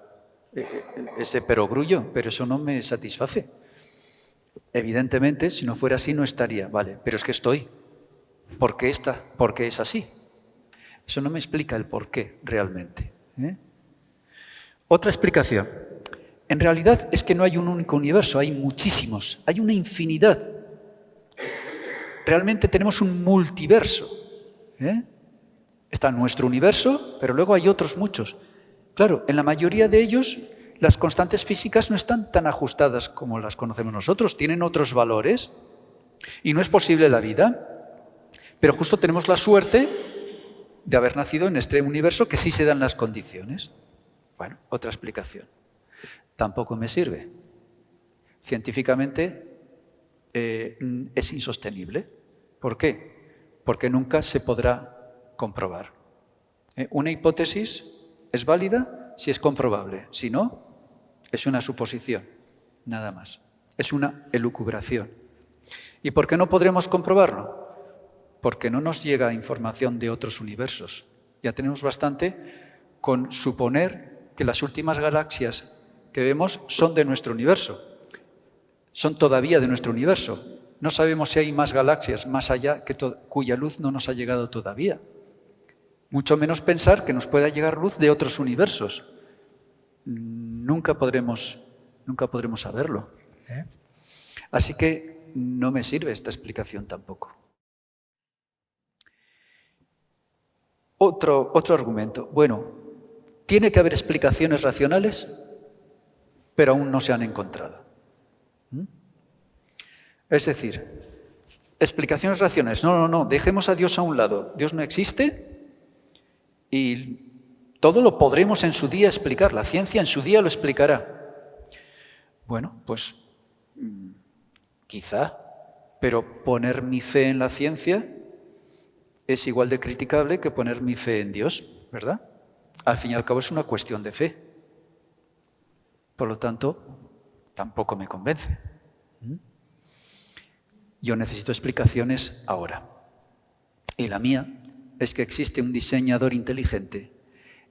ese perogrullo, pero eso no me satisface. Evidentemente, si no fuera así, no estaría. Vale, pero es que estoy. ¿Por qué es así? Eso no me explica el por qué realmente. Otra explicación. En realidad es que no hay un único universo, hay muchísimos, hay una infinidad. Realmente tenemos un multiverso. Está nuestro universo, pero luego hay otros muchos. Claro, en la mayoría de ellos las constantes físicas no están tan ajustadas como las conocemos nosotros, tienen otros valores y no es posible la vida. Pero justo tenemos la suerte de haber nacido en este universo que sí se dan las condiciones. Bueno, otra explicación. Tampoco me sirve. Científicamente es insostenible. ¿Por qué? Porque nunca se podrá comprobar. Una hipótesis es válida si es comprobable. Si no, es una suposición, nada más. Es una elucubración. ¿Y por qué no podremos comprobarlo? Porque no nos llega información de otros universos. Ya tenemos bastante con suponer que las últimas galaxias que vemos son de nuestro universo. Son todavía de nuestro universo. No sabemos si hay más galaxias más allá cuya luz no nos ha llegado todavía. Mucho menos pensar que nos pueda llegar luz de otros universos. Nunca podremos saberlo. Así que no me sirve esta explicación tampoco. Otro argumento. Bueno, tiene que haber explicaciones racionales, pero aún no se han encontrado. Es decir, explicaciones racionales. No, dejemos a Dios a un lado. Dios no existe y todo lo podremos en su día explicar. La ciencia en su día lo explicará. Bueno, pues quizá, pero poner mi fe en la ciencia es igual de criticable que poner mi fe en Dios, ¿verdad? Al fin y al cabo es una cuestión de fe. Por lo tanto, tampoco me convence. Yo necesito explicaciones ahora. Y la mía es que existe un diseñador inteligente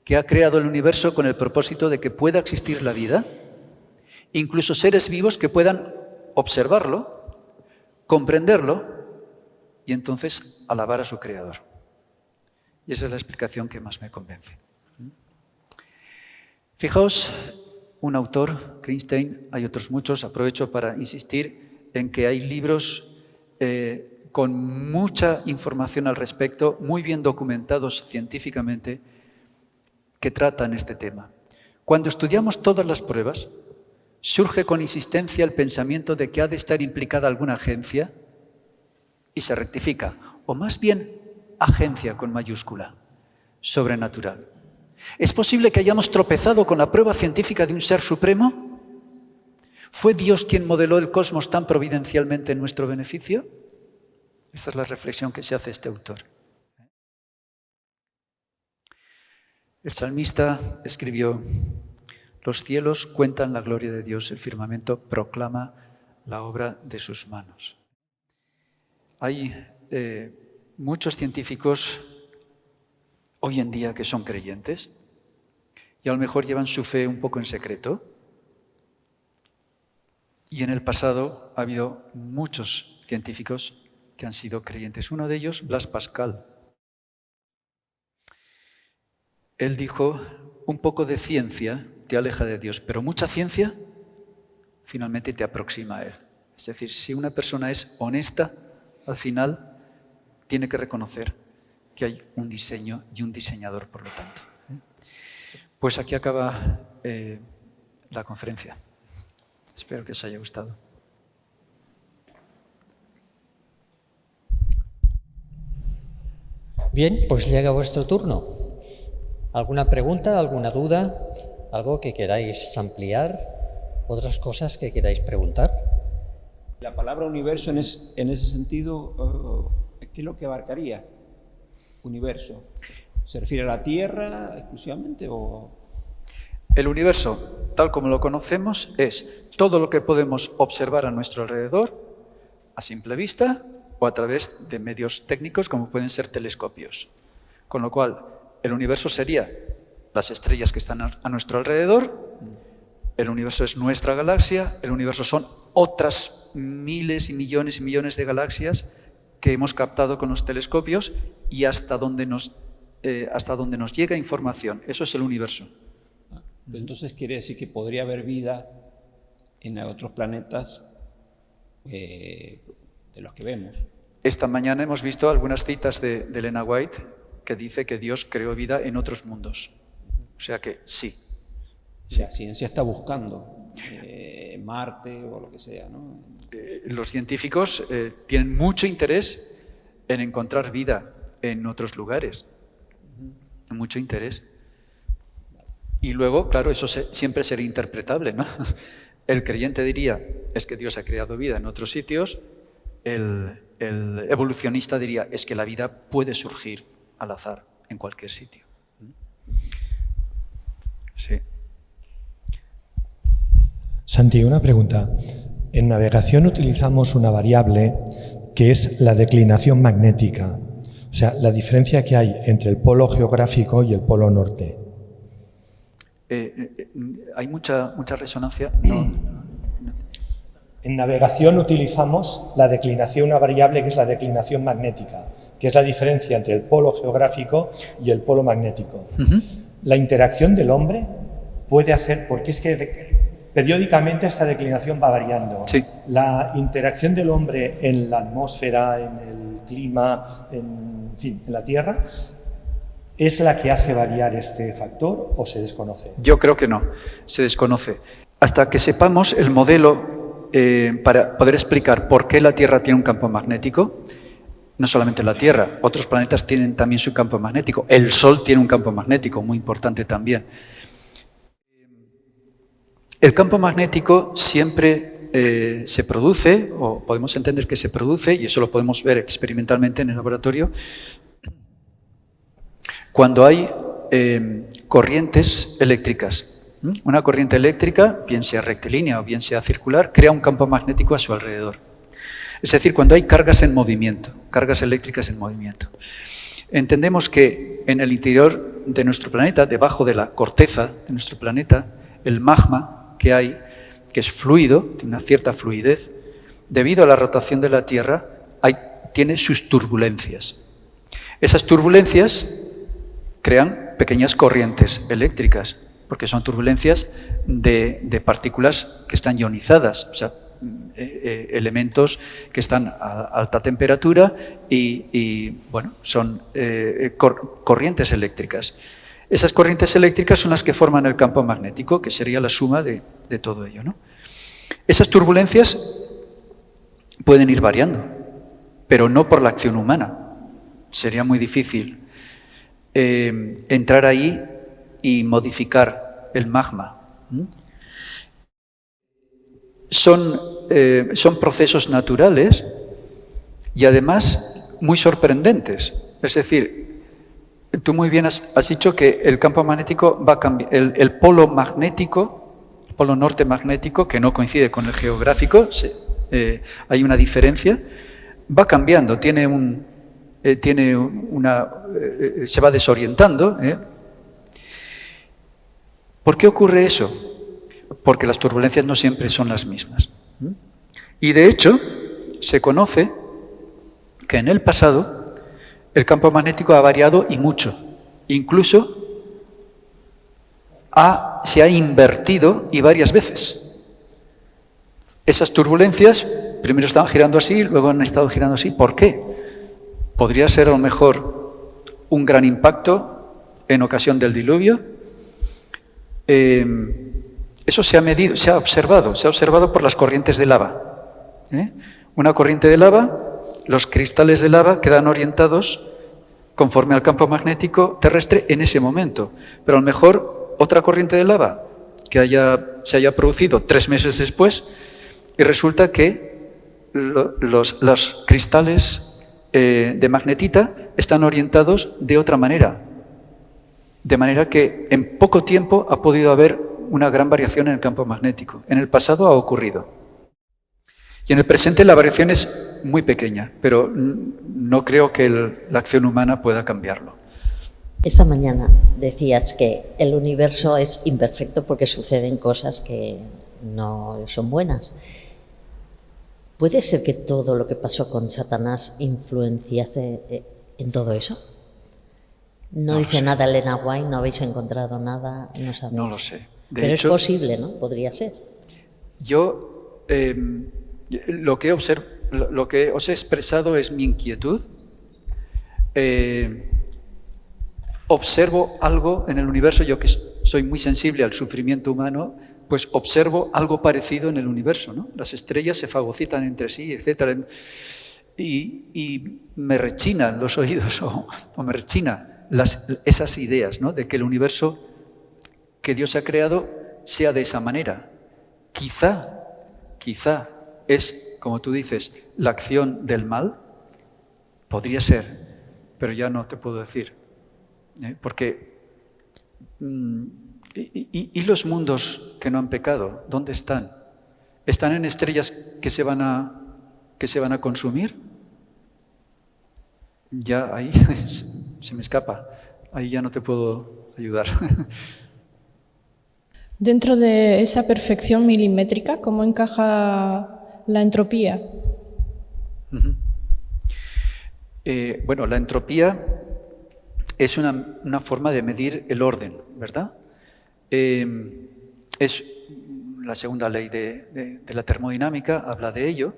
que ha creado el universo con el propósito de que pueda existir la vida, incluso seres vivos que puedan observarlo, comprenderlo y entonces alabar a su creador. Y esa es la explicación que más me convence. Fijaos, un autor, Christenstein, hay otros muchos, aprovecho para insistir en que hay libros con mucha información al respecto, muy bien documentados científicamente, que tratan este tema. Cuando estudiamos todas las pruebas, surge con insistencia el pensamiento de que ha de estar implicada alguna agencia y se rectifica, o más bien agencia con mayúscula, sobrenatural. ¿Es posible que hayamos tropezado con la prueba científica de un ser supremo? ¿Fue Dios quien modeló el cosmos tan providencialmente en nuestro beneficio? Esta es la reflexión que se hace este autor. El salmista escribió: los cielos cuentan la gloria de Dios, el firmamento proclama la obra de sus manos. Hay muchos científicos hoy en día que son creyentes y a lo mejor llevan su fe un poco en secreto. Y en el pasado ha habido muchos científicos que han sido creyentes. Uno de ellos, Blaise Pascal. Él dijo: un poco de ciencia te aleja de Dios, pero mucha ciencia finalmente te aproxima a Él. Es decir, si una persona es honesta, al final tiene que reconocer que hay un diseño y un diseñador, por lo tanto. Pues aquí acaba la conferencia. Espero que os haya gustado. Bien, pues llega vuestro turno. ¿Alguna pregunta, alguna duda, algo que queráis ampliar, otras cosas que queráis preguntar? La palabra universo en ese sentido, ¿qué es lo que abarcaría? Universo. ¿Se refiere a la Tierra exclusivamente o...? El universo, tal como lo conocemos, es todo lo que podemos observar a nuestro alrededor, a simple vista o a través de medios técnicos como pueden ser telescopios. Con lo cual, el universo sería las estrellas que están a nuestro alrededor, el universo es nuestra galaxia, el universo son otras miles y millones de galaxias que hemos captado con los telescopios y hasta donde nos llega información. Eso es el universo. Entonces quiere decir que podría haber vida en otros planetas de los que vemos. Esta mañana hemos visto algunas citas de Elena White que dice que Dios creó vida en otros mundos. O sea que sí. La ciencia está buscando Marte o lo que sea, ¿no? Los científicos tienen mucho interés en encontrar vida en otros lugares. Mucho interés. Y luego, claro, eso siempre será interpretable, ¿no? El creyente diría, es que Dios ha creado vida en otros sitios. El evolucionista diría, es que la vida puede surgir al azar en cualquier sitio. Sí. Santi, una pregunta. En navegación utilizamos una variable que es la declinación magnética, o sea, la diferencia que hay entre el polo geográfico y el polo norte. ¿Hay mucha resonancia? No. En navegación utilizamos la declinación, una variable que es la declinación magnética, que es la diferencia entre el polo geográfico y el polo magnético. La interacción del hombre puede hacer, porque es que periódicamente esta declinación va variando. Sí. La interacción del hombre en la atmósfera, en el clima, en la Tierra, ¿es la que hace variar este factor o se desconoce? Yo creo que no, se desconoce. Hasta que sepamos el modelo para poder explicar por qué la Tierra tiene un campo magnético, no solamente la Tierra, otros planetas tienen también su campo magnético. El Sol tiene un campo magnético muy importante también. El campo magnético siempre se produce, o podemos entender que se produce, y eso lo podemos ver experimentalmente en el laboratorio, cuando hay corrientes eléctricas. Una corriente eléctrica, bien sea rectilínea o bien sea circular, crea un campo magnético a su alrededor. Es decir, cuando hay cargas en movimiento, cargas eléctricas en movimiento. Entendemos que en el interior de nuestro planeta, debajo de la corteza de nuestro planeta, el magma que hay, que es fluido, tiene una cierta fluidez, debido a la rotación de la Tierra, tiene sus turbulencias. Esas turbulencias crean pequeñas corrientes eléctricas, porque son turbulencias de partículas que están ionizadas, o sea, elementos que están a alta temperatura y bueno, son corrientes eléctricas. Esas corrientes eléctricas son las que forman el campo magnético, que sería la suma de todo ello, ¿no? Esas turbulencias pueden ir variando, pero no por la acción humana. Sería muy difícil entrar ahí y modificar el magma. Son procesos naturales y además muy sorprendentes. Es decir, tú muy bien has dicho que el campo magnético va a cambiar, el polo magnético, el polo norte magnético, que no coincide con el geográfico, hay una diferencia, va cambiando, se va desorientando. ¿Por qué ocurre eso? Porque las turbulencias no siempre son las mismas. Y de hecho, se conoce que en el pasado el campo magnético ha variado y mucho. Incluso se ha invertido y varias veces. Esas turbulencias primero estaban girando así, luego han estado girando así. ¿Por qué? Podría ser a lo mejor un gran impacto en ocasión del diluvio. Eso se ha medido, se ha observado por las corrientes de lava. Una corriente de lava, los cristales de lava quedan orientados conforme al campo magnético terrestre en ese momento. Pero a lo mejor otra corriente de lava que se haya producido 3 meses después y resulta que los cristales de magnetita están orientados de otra manera. De manera que en poco tiempo ha podido haber una gran variación en el campo magnético. En el pasado ha ocurrido. Y en el presente la variación es muy pequeña, pero no creo que la acción humana pueda cambiarlo. Esta mañana decías que el universo es imperfecto porque suceden cosas que no son buenas. ¿Puede ser que todo lo que pasó con Satanás influenciase en todo eso? No dice nada Elena White, no habéis encontrado nada, no sabéis. No lo sé. Pero hecho, es posible, ¿no? Podría ser. Yo lo que os he expresado es mi inquietud. Observo algo en el universo, yo que soy muy sensible al sufrimiento humano, pues observo algo parecido en el universo, ¿no? Las estrellas se fagocitan entre sí, etc. Y me rechinan los oídos o me rechinan esas ideas, ¿no? De que el universo que Dios ha creado sea de esa manera. Quizá es, como tú dices, la acción del mal. Podría ser, pero ya no te puedo decir. Porque ¿y los mundos que no han pecado? ¿Dónde están? ¿Están en estrellas que se van a consumir? Ya ahí se me escapa. Ahí ya no te puedo ayudar. Dentro de esa perfección milimétrica, ¿cómo encaja la entropía? Bueno, la entropía es una forma de medir el orden, ¿verdad? Es la segunda ley de la termodinámica, habla de ello.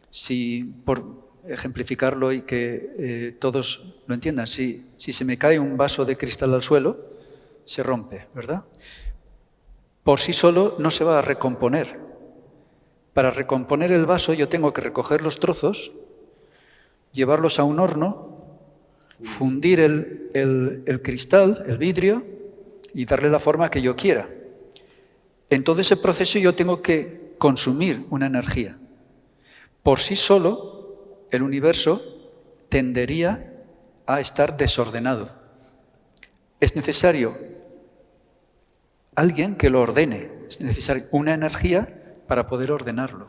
Si, por ejemplificarlo y que todos lo entiendan, si se me cae un vaso de cristal al suelo, se rompe, ¿verdad? Por sí solo no se va a recomponer. Para recomponer el vaso yo tengo que recoger los trozos, llevarlos a un horno, fundir el cristal, el vidrio, y darle la forma que yo quiera. En todo ese proceso yo tengo que consumir una energía. Por sí solo, el universo tendería a estar desordenado. Es necesario alguien que lo ordene, es necesaria una energía para poder ordenarlo.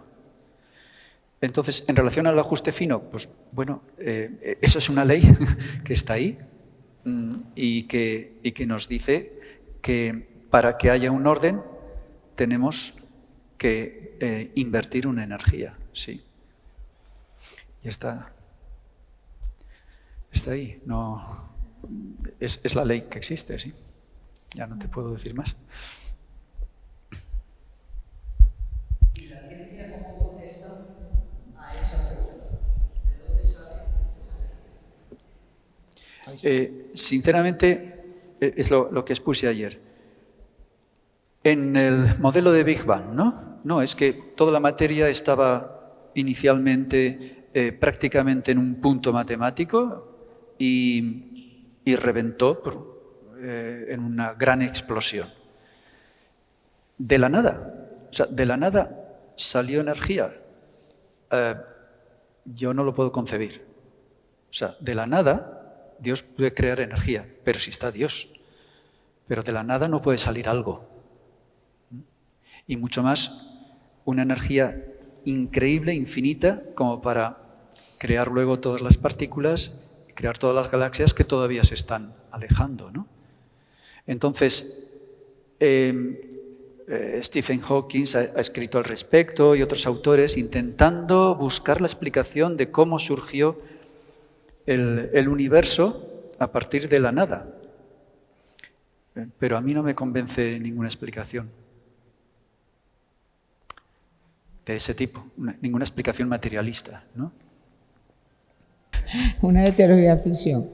Entonces, en relación al ajuste fino, pues bueno, eso es una ley que está ahí y que nos dice que para que haya un orden tenemos que invertir una energía, sí. Y está ahí, no, es la ley que existe, sí. Ya no te puedo decir más. ¿Y la ciencia cómo contesta a esa pregunta? ¿De dónde sale esa energía? Sinceramente, es lo que expuse ayer. En el modelo de Big Bang, ¿no? No, es que toda la materia estaba inicialmente prácticamente en un punto matemático y reventó en una gran explosión. De la nada, o sea, de la nada salió energía yo no lo puedo concebir. O sea, de la nada, Dios puede crear energía, pero si está Dios. Pero de la nada no puede salir algo. Y mucho más una energía increíble, infinita, como para crear luego todas las partículas, crear todas las galaxias que todavía se están alejando, ¿no? Entonces, Stephen Hawking ha escrito al respecto y otros autores intentando buscar la explicación de cómo surgió el universo a partir de la nada. Pero a mí no me convence ninguna explicación de ese tipo, ninguna explicación materialista, ¿no? Una de teoría de ficción.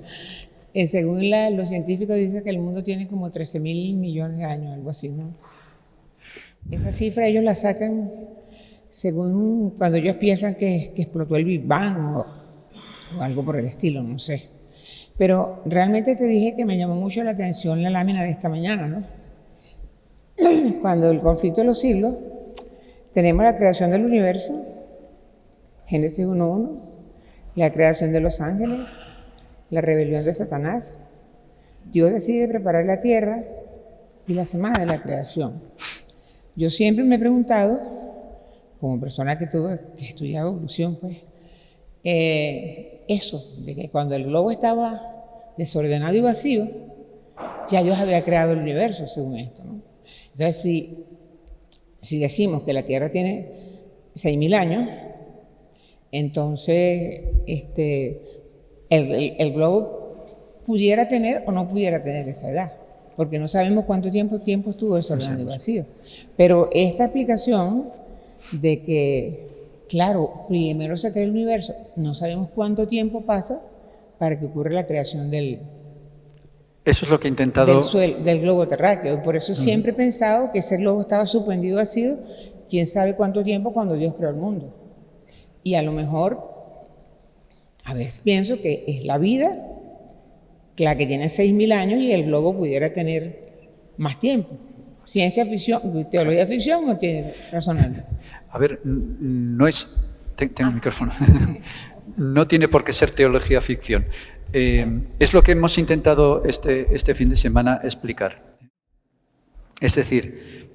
Según los científicos dicen que el mundo tiene como 13.000 millones de años, algo así, ¿no? Esa cifra ellos la sacan según cuando ellos piensan que explotó el Big Bang o algo por el estilo, no sé. Pero realmente te dije que me llamó mucho la atención la lámina de esta mañana, ¿no? Cuando el conflicto de los siglos, tenemos la creación del universo, Génesis 1:1, la creación de los ángeles, la rebelión de Satanás. Dios decide preparar la tierra y la semana de la creación. Yo siempre me he preguntado, como persona que estudiaba evolución, pues, eso, de que cuando el globo estaba desordenado y vacío, ya Dios había creado el universo, según esto, ¿no? Entonces, si decimos que la Tierra tiene 6.000 años, entonces el globo pudiera tener o no pudiera tener esa edad, porque no sabemos cuánto tiempo estuvo desordenado y vacío. Pero esta explicación de que, claro, primero se crea el universo, no sabemos cuánto tiempo pasa para que ocurra la creación eso es lo que he intentado del globo terráqueo. Por eso siempre he pensado que ese globo estaba suspendido vacío, quién sabe cuánto tiempo cuando Dios creó el mundo. Y a lo mejor, a veces pienso que es la vida la que tiene 6.000 años y el globo pudiera tener más tiempo. Ciencia ficción, teología ficción no tiene razonable. A ver, no es... Tengo el micrófono. No tiene por qué ser teología ficción. Es lo que hemos intentado este fin de semana explicar. Es decir,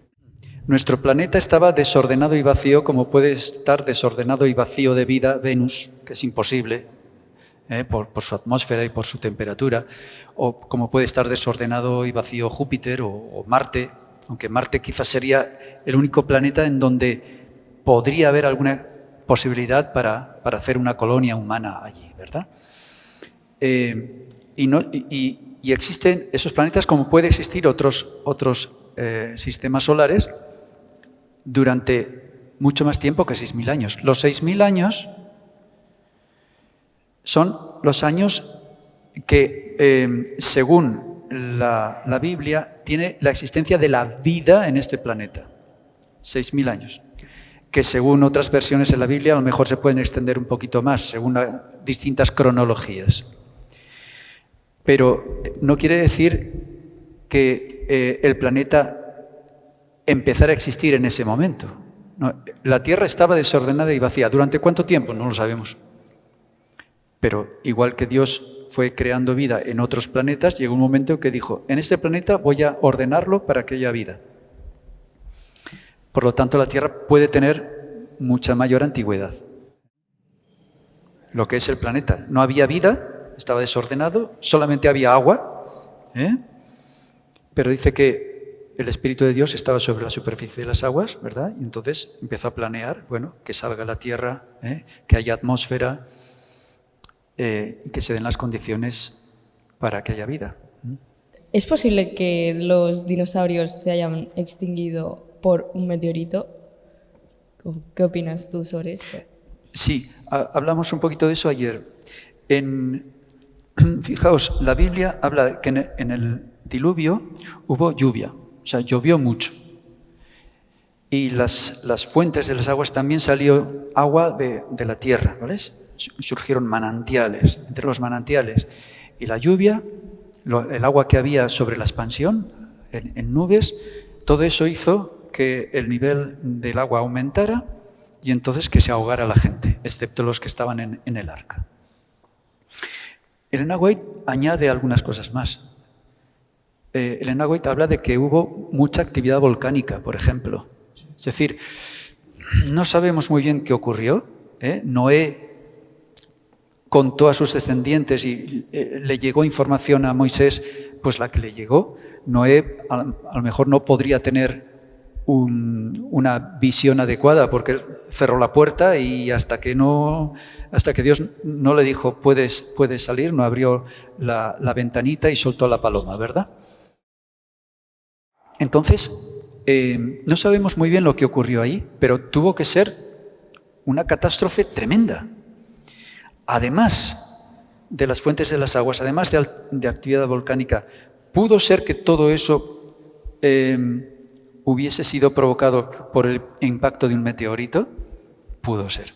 nuestro planeta estaba desordenado y vacío, como puede estar desordenado y vacío de vida Venus, que es imposible, por su atmósfera y por su temperatura, o como puede estar desordenado y vacío Júpiter o Marte, aunque Marte quizás sería el único planeta en donde podría haber alguna posibilidad para hacer una colonia humana allí, ¿verdad? Y existen esos planetas como puede existir otros sistemas solares durante mucho más tiempo que 6.000 años. Los 6.000 años son los años que, según la Biblia, tiene la existencia de la vida en este planeta. 6.000 años. Que según otras versiones en la Biblia a lo mejor se pueden extender un poquito más, según distintas cronologías. Pero no quiere decir que el planeta empezara a existir en ese momento. No, la Tierra estaba desordenada y vacía. ¿Durante cuánto tiempo? No lo sabemos. Pero igual que Dios fue creando vida en otros planetas, llegó un momento que dijo, en este planeta voy a ordenarlo para que haya vida. Por lo tanto, la Tierra puede tener mucha mayor antigüedad. Lo que es el planeta. No había vida, estaba desordenado, solamente había agua, pero dice que el Espíritu de Dios estaba sobre la superficie de las aguas, ¿verdad? Y entonces empezó a planear, bueno, que salga la Tierra, que haya atmósfera, y que se den las condiciones para que haya vida. ¿Es posible que los dinosaurios se hayan extinguido por un meteorito? ¿Qué opinas tú sobre esto? Sí, hablamos un poquito de eso ayer. Fijaos, la Biblia habla que en el diluvio hubo lluvia, o sea, llovió mucho. Y las fuentes de las aguas también salió agua de la tierra, ¿vale? Surgieron manantiales, entre los manantiales y la lluvia, el agua que había sobre la expansión, en nubes, todo eso hizo que el nivel del agua aumentara y entonces que se ahogara la gente, excepto los que estaban en el arca. Elena White añade algunas cosas más. Elena White habla de que hubo mucha actividad volcánica, por ejemplo. Es decir, no sabemos muy bien qué ocurrió. Noé contó a sus descendientes y le llegó información a Moisés, pues la que le llegó. Noé a lo mejor no podría tener una visión adecuada porque cerró la puerta y hasta que Dios no le dijo puedes salir, no abrió la ventanita y soltó la paloma, ¿verdad? Entonces, no sabemos muy bien lo que ocurrió ahí, pero tuvo que ser una catástrofe tremenda. Además de las fuentes de las aguas, además de actividad volcánica, ¿pudo ser que todo eso hubiese sido provocado por el impacto de un meteorito? Pudo ser.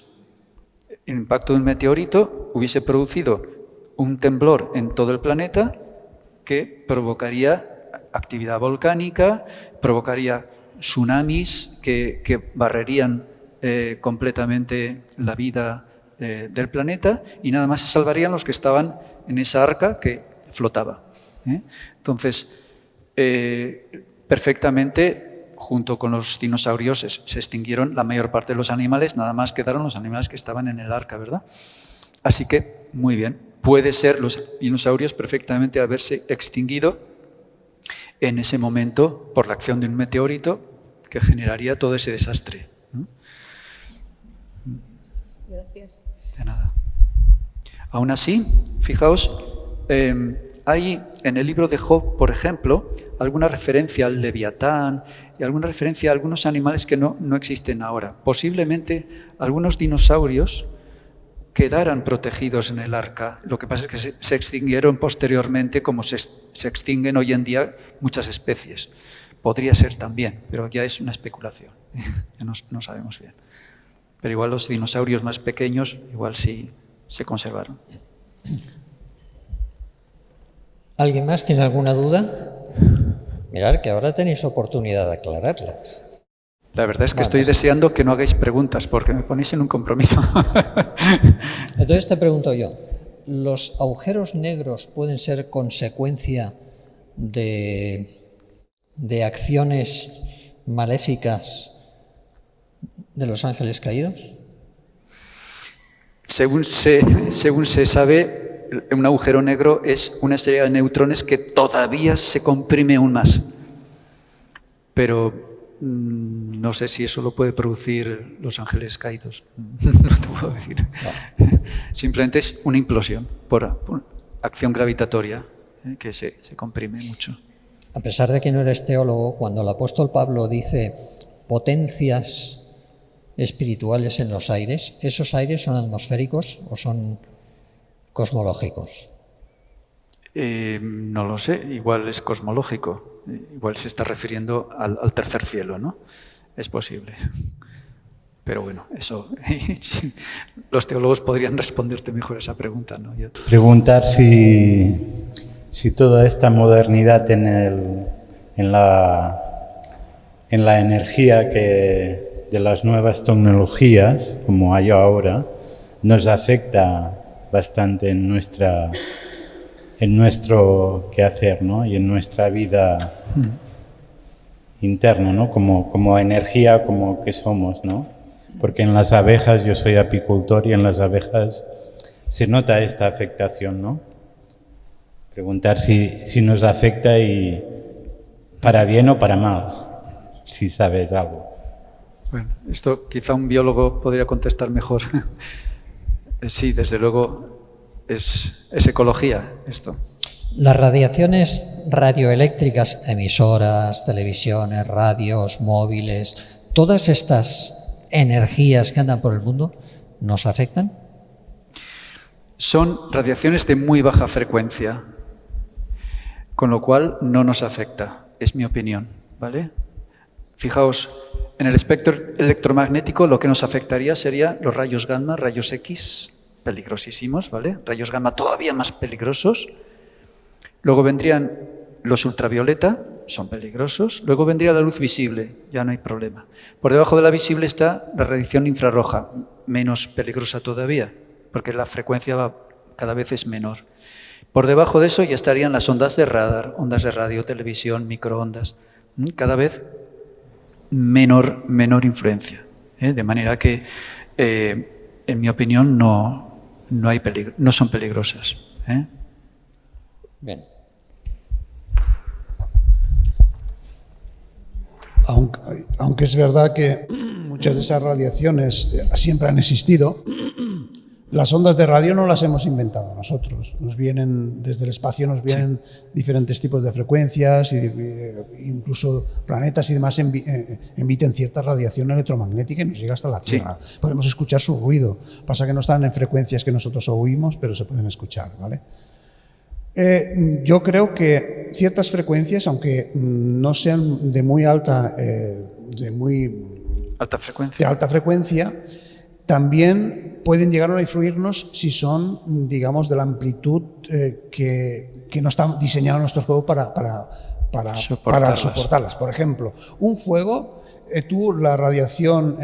El impacto de un meteorito hubiese producido un temblor en todo el planeta que provocaría actividad volcánica, provocaría tsunamis que barrerían completamente la vida del planeta y nada más se salvarían los que estaban en esa arca que flotaba. Entonces, perfectamente, junto con los dinosaurios, se extinguieron la mayor parte de los animales, nada más quedaron los animales que estaban en el arca, ¿verdad? Así que, muy bien, puede ser los dinosaurios perfectamente haberse extinguido en ese momento por la acción de un meteorito que generaría todo ese desastre. Gracias. De nada. Aún así, fijaos, hay en el libro de Job, por ejemplo, alguna referencia al Leviatán y alguna referencia a algunos animales que no existen ahora. Posiblemente algunos dinosaurios quedaran protegidos en el arca. Lo que pasa es que se extinguieron posteriormente como se extinguen hoy en día muchas especies. Podría ser también, pero ya es una especulación. Ya no sabemos bien. Pero igual los dinosaurios más pequeños igual sí se conservaron. ¿Alguien más tiene alguna duda? Mirad que ahora tenéis oportunidad de aclararlas. La verdad es que estoy deseando que no hagáis preguntas porque me ponéis en un compromiso. Entonces te pregunto yo, ¿los agujeros negros pueden ser consecuencia de acciones maléficas de los ángeles caídos? Según se sabe, un agujero negro es una estrella de neutrones que todavía se comprime aún más. Pero no sé si eso lo puede producir los ángeles caídos. No te puedo decir. No. Simplemente es una implosión por acción gravitatoria que se comprime mucho. A pesar de que no eres teólogo, cuando el apóstol Pablo dice potencias espirituales en los aires, ¿esos aires son atmosféricos o son cosmológicos? No lo sé, igual es cosmológico, igual se está refiriendo al tercer cielo, ¿no? Es posible. Pero bueno, eso los teólogos podrían responderte mejor esa pregunta, ¿no? Preguntar si toda esta modernidad en la energía de las nuevas tecnologías, como hay ahora, nos afecta bastante en nuestro quehacer, ¿no? Y en nuestra vida interna, ¿no? Como energía, como que somos, ¿no? Porque en las abejas, yo soy apicultor y en las abejas se nota esta afectación, ¿no? Preguntar si nos afecta y para bien o para mal, si sabes algo. Bueno, esto quizá un biólogo podría contestar mejor. Sí, desde luego es ecología esto. Las radiaciones radioeléctricas, emisoras, televisiones, radios, móviles, todas estas energías que andan por el mundo, ¿nos afectan? Son radiaciones de muy baja frecuencia, con lo cual no nos afecta, es mi opinión, ¿vale? Fijaos, en el espectro electromagnético lo que nos afectaría serían los rayos gamma, rayos X, peligrosísimos, ¿vale? Rayos gamma todavía más peligrosos. Luego vendrían los ultravioleta, son peligrosos. Luego vendría la luz visible, ya no hay problema. Por debajo de la visible está la radiación infrarroja, menos peligrosa todavía, porque la frecuencia cada vez es menor. Por debajo de eso ya estarían las ondas de radar, ondas de radio, televisión, microondas, cada vez menor influencia. De manera que, en mi opinión, no son peligrosas. Bien. Aunque es verdad que muchas de esas radiaciones siempre han existido, las ondas de radio no las hemos inventado nosotros. Nos vienen desde el espacio, nos vienen diferentes tipos de frecuencias, incluso planetas y demás emiten cierta radiación electromagnética y nos llega hasta la Tierra. Sí. Podemos escuchar su ruido. Pasa que no están en frecuencias que nosotros oímos, pero se pueden escuchar, ¿vale? Yo creo que ciertas frecuencias, aunque no sean de muy alta, alta frecuencia, también pueden llegar a influirnos si son, digamos, de la amplitud que no está diseñado nuestro juego para soportarlas. Por ejemplo, un fuego, la radiación,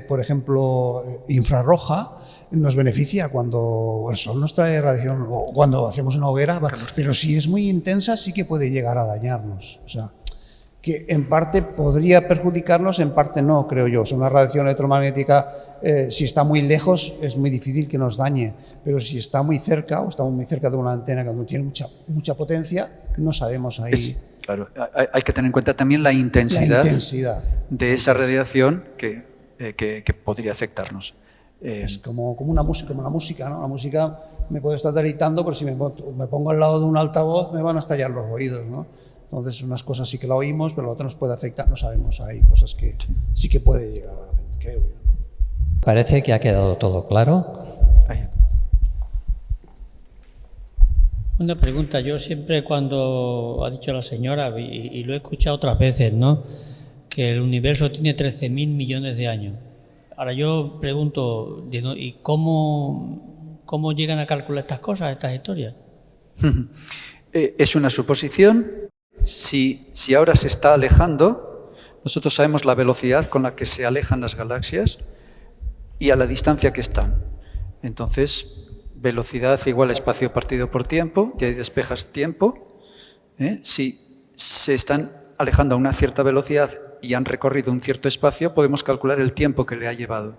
por ejemplo, infrarroja, nos beneficia cuando el sol nos trae radiación o cuando hacemos una hoguera, pero si es muy intensa sí que puede llegar a dañarnos. O sea, que en parte podría perjudicarnos, en parte no, creo yo. O sea, una radiación electromagnética, si está muy lejos, es muy difícil que nos dañe, pero si está muy cerca o estamos muy cerca de una antena cuando tiene mucha potencia, no sabemos ahí. Claro, hay que tener en cuenta también la intensidad de esa radiación que podría afectarnos. Es como la música, ¿no? La música me puede estar deleitando, pero si me pongo al lado de un altavoz me van a estallar los oídos, ¿no? Entonces, unas cosas sí que la oímos, pero la otra nos puede afectar, no sabemos. Hay cosas que sí que puede llegar a la gente, creo yo. Parece que ha quedado todo claro. Una pregunta, yo siempre cuando ha dicho la señora, y lo he escuchado otras veces, ¿no?, que el universo tiene 13.000 millones de años. Ahora yo pregunto, ¿y cómo llegan a calcular estas cosas, estas historias? Es una suposición. Si ahora se está alejando, nosotros sabemos la velocidad con la que se alejan las galaxias y a la distancia que están. Entonces, velocidad igual a espacio partido por tiempo, y ahí despejas tiempo. Si se están alejando a una cierta velocidad y han recorrido un cierto espacio, podemos calcular el tiempo que le ha llevado.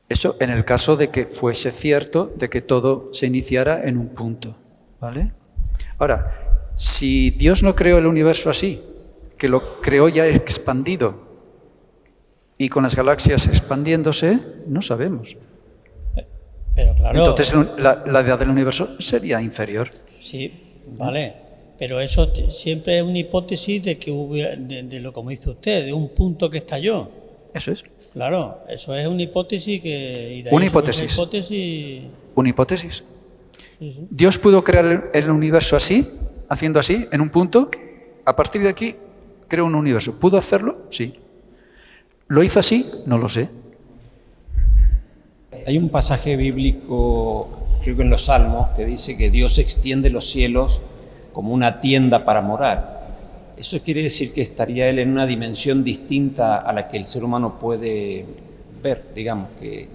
Eso en el caso de que fuese cierto, de que todo se iniciara en un punto, ¿vale? Ahora, si Dios no creó el universo así, que lo creó ya expandido y con las galaxias expandiéndose, no sabemos. Pero claro, entonces la edad del universo sería inferior. Sí, vale. Pero eso siempre es una hipótesis de que de lo como dice usted, de un punto que estalló. Eso es. Claro, eso es una hipótesis que... Y de una hipótesis. Una hipótesis. Sí. Dios pudo crear el universo así, haciendo así, en un punto. A partir de aquí, creó un universo. ¿Pudo hacerlo? Sí. ¿Lo hizo así? No lo sé. Hay un pasaje bíblico, creo que en los Salmos, que dice que Dios extiende los cielos como una tienda para morar. Eso quiere decir que estaría él en una dimensión distinta a la que el ser humano puede ver, digamos, que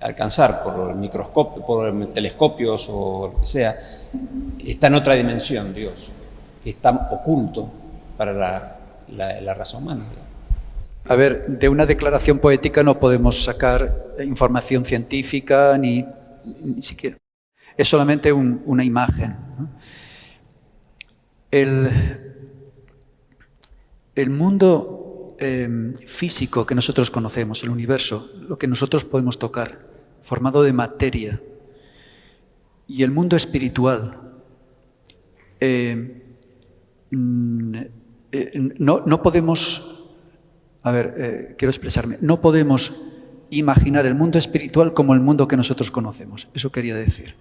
alcanzar por el microscopio, por telescopios o lo que sea. Está en otra dimensión Dios, está oculto para la raza humana. A ver, de una declaración poética no podemos sacar información científica ni siquiera. Es solamente una imagen, ¿no? El mundo físico que nosotros conocemos, el universo, lo que nosotros podemos tocar, formado de materia, y el mundo espiritual, no podemos, quiero expresarme, no podemos imaginar el mundo espiritual como el mundo que nosotros conocemos. Eso quería decir.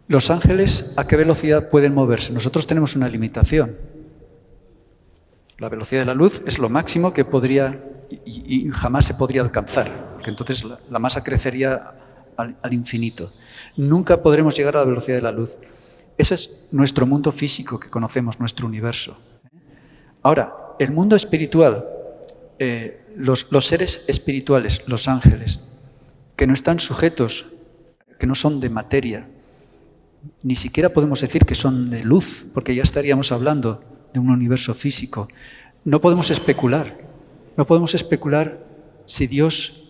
Los ángeles, ¿a qué velocidad pueden moverse? Nosotros tenemos una limitación. La velocidad de la luz es lo máximo que podría y jamás se podría alcanzar, porque entonces la masa crecería al infinito. Nunca podremos llegar a la velocidad de la luz. Ese es nuestro mundo físico que conocemos, nuestro universo. Ahora, el mundo espiritual, los seres espirituales, los ángeles, que no están sujetos, que no son de materia, ni siquiera podemos decir que son de luz, porque ya estaríamos hablando de un universo físico. No podemos especular si Dios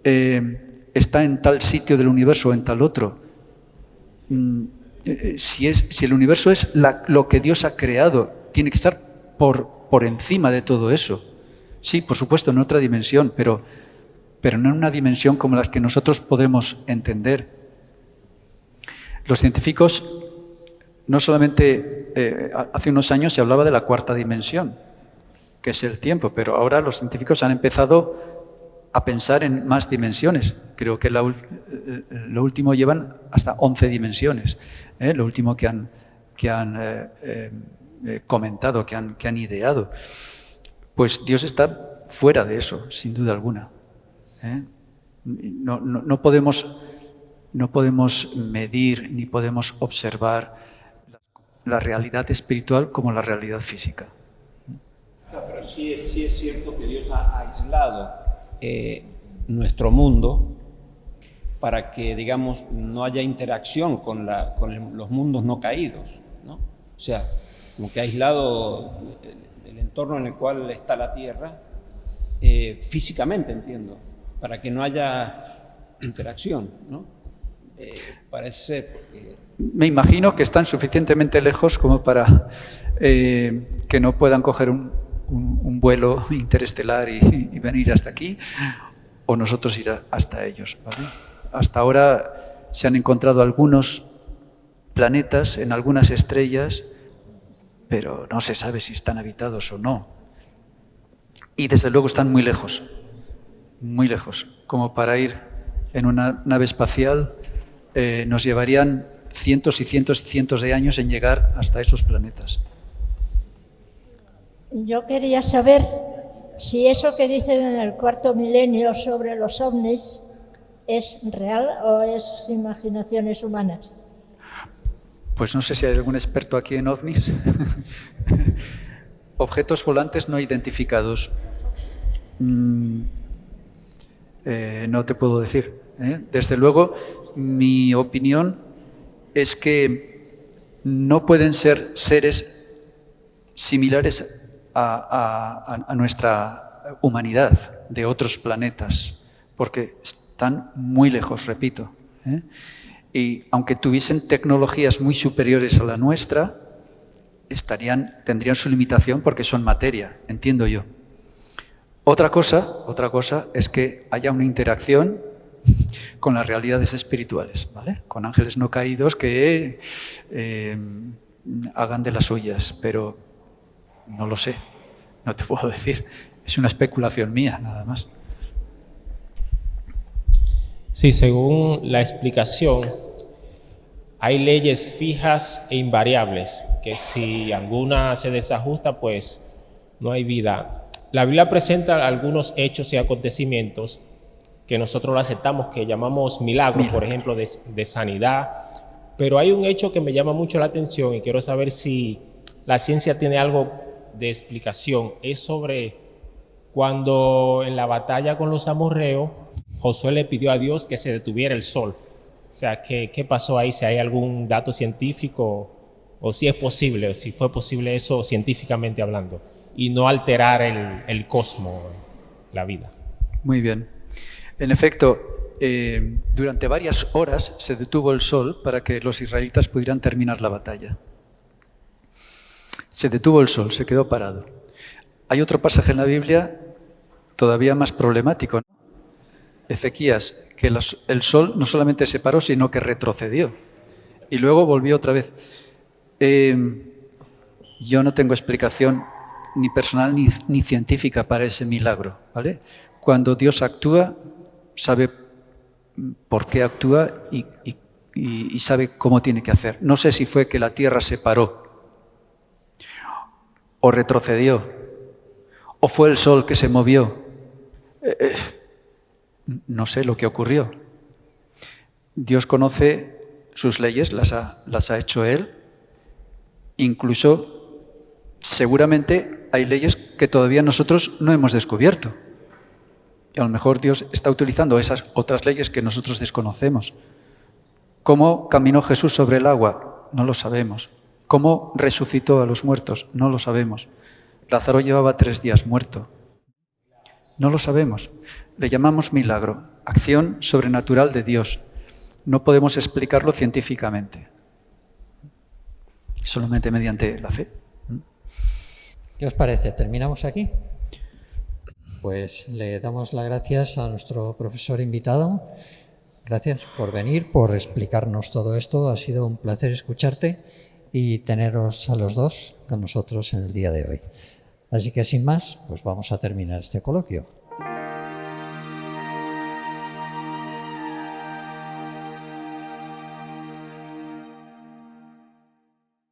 está en tal sitio del universo o en tal otro. Si el universo es lo que Dios ha creado, tiene que estar por encima de todo eso. Sí, por supuesto, en otra dimensión, pero no en una dimensión como las que nosotros podemos entender. Los científicos, no solamente hace unos años se hablaba de la cuarta dimensión, que es el tiempo, pero ahora los científicos han empezado a pensar en más dimensiones. Creo que lo último llevan hasta 11 dimensiones, lo último que han comentado, que han ideado. Pues Dios está fuera de eso, sin duda alguna. No podemos medir ni podemos observar la realidad espiritual como la realidad física. Pero sí es cierto que Dios ha aislado nuestro mundo para que, digamos, no haya interacción con los mundos no caídos, ¿no? O sea, como que ha aislado el entorno en el cual está la Tierra, físicamente, entiendo, para que no haya interacción, ¿no? Parece ser porque... Me imagino que están suficientemente lejos como para que no puedan coger un vuelo interestelar y venir hasta aquí, o nosotros ir hasta ellos, ¿vale? Hasta ahora se han encontrado algunos planetas en algunas estrellas, pero no se sabe si están habitados o no. Y desde luego están muy lejos, como para ir en una nave espacial. Nos llevarían cientos y cientos y cientos de años en llegar hasta esos planetas. Yo quería saber si eso que dicen en el cuarto milenio sobre los ovnis es real o es imaginaciones humanas. Pues no sé si hay algún experto aquí en ovnis. Objetos volantes no identificados. No te puedo decir. Desde luego, mi opinión es que no pueden ser seres similares a nuestra humanidad de otros planetas, porque están muy lejos, repito. Y aunque tuviesen tecnologías muy superiores a la nuestra, tendrían su limitación porque son materia, entiendo yo. Otra cosa es que haya una interacción con las realidades espirituales, ¿vale? Con ángeles no caídos que hagan de las suyas, pero no lo sé, no te puedo decir. Es una especulación mía, nada más. Sí, según la explicación, hay leyes fijas e invariables, que si alguna se desajusta, pues no hay vida. La Biblia presenta algunos hechos y acontecimientos que nosotros lo aceptamos, que llamamos milagros, por ejemplo, de sanidad. Pero hay un hecho que me llama mucho la atención y quiero saber si la ciencia tiene algo de explicación. Es sobre cuando en la batalla con los amorreos, Josué le pidió a Dios que se detuviera el sol. O sea, ¿qué pasó ahí? Si hay algún dato científico o si es posible, o si fue posible eso científicamente hablando, y no alterar el cosmos, la vida. Muy bien. En efecto, durante varias horas se detuvo el sol para que los israelitas pudieran terminar la batalla. Se detuvo el sol, se quedó parado. Hay otro pasaje en la Biblia todavía más problemático, ¿no? Ezequías, que el sol no solamente se paró, sino que retrocedió. Y luego volvió otra vez. Yo no tengo explicación ni personal ni científica para ese milagro, ¿vale? Cuando Dios actúa, sabe por qué actúa y sabe cómo tiene que hacer. No sé si fue que la tierra se paró o retrocedió o fue el sol que se movió. No sé lo que ocurrió. Dios conoce sus leyes, las ha hecho Él. Incluso, seguramente, hay leyes que todavía nosotros no hemos descubierto. Y a lo mejor Dios está utilizando esas otras leyes que nosotros desconocemos. ¿Cómo caminó Jesús sobre el agua? No lo sabemos. ¿Cómo resucitó a los muertos? No lo sabemos. Lázaro llevaba 3 días muerto. No lo sabemos. Le llamamos milagro, acción sobrenatural de Dios. No podemos explicarlo científicamente. Solamente mediante la fe. ¿Qué os parece? ¿Terminamos aquí? Pues le damos las gracias a nuestro profesor invitado. Gracias por venir, por explicarnos todo esto. Ha sido un placer escucharte y teneros a los dos con nosotros en el día de hoy. Así que sin más, pues vamos a terminar este coloquio.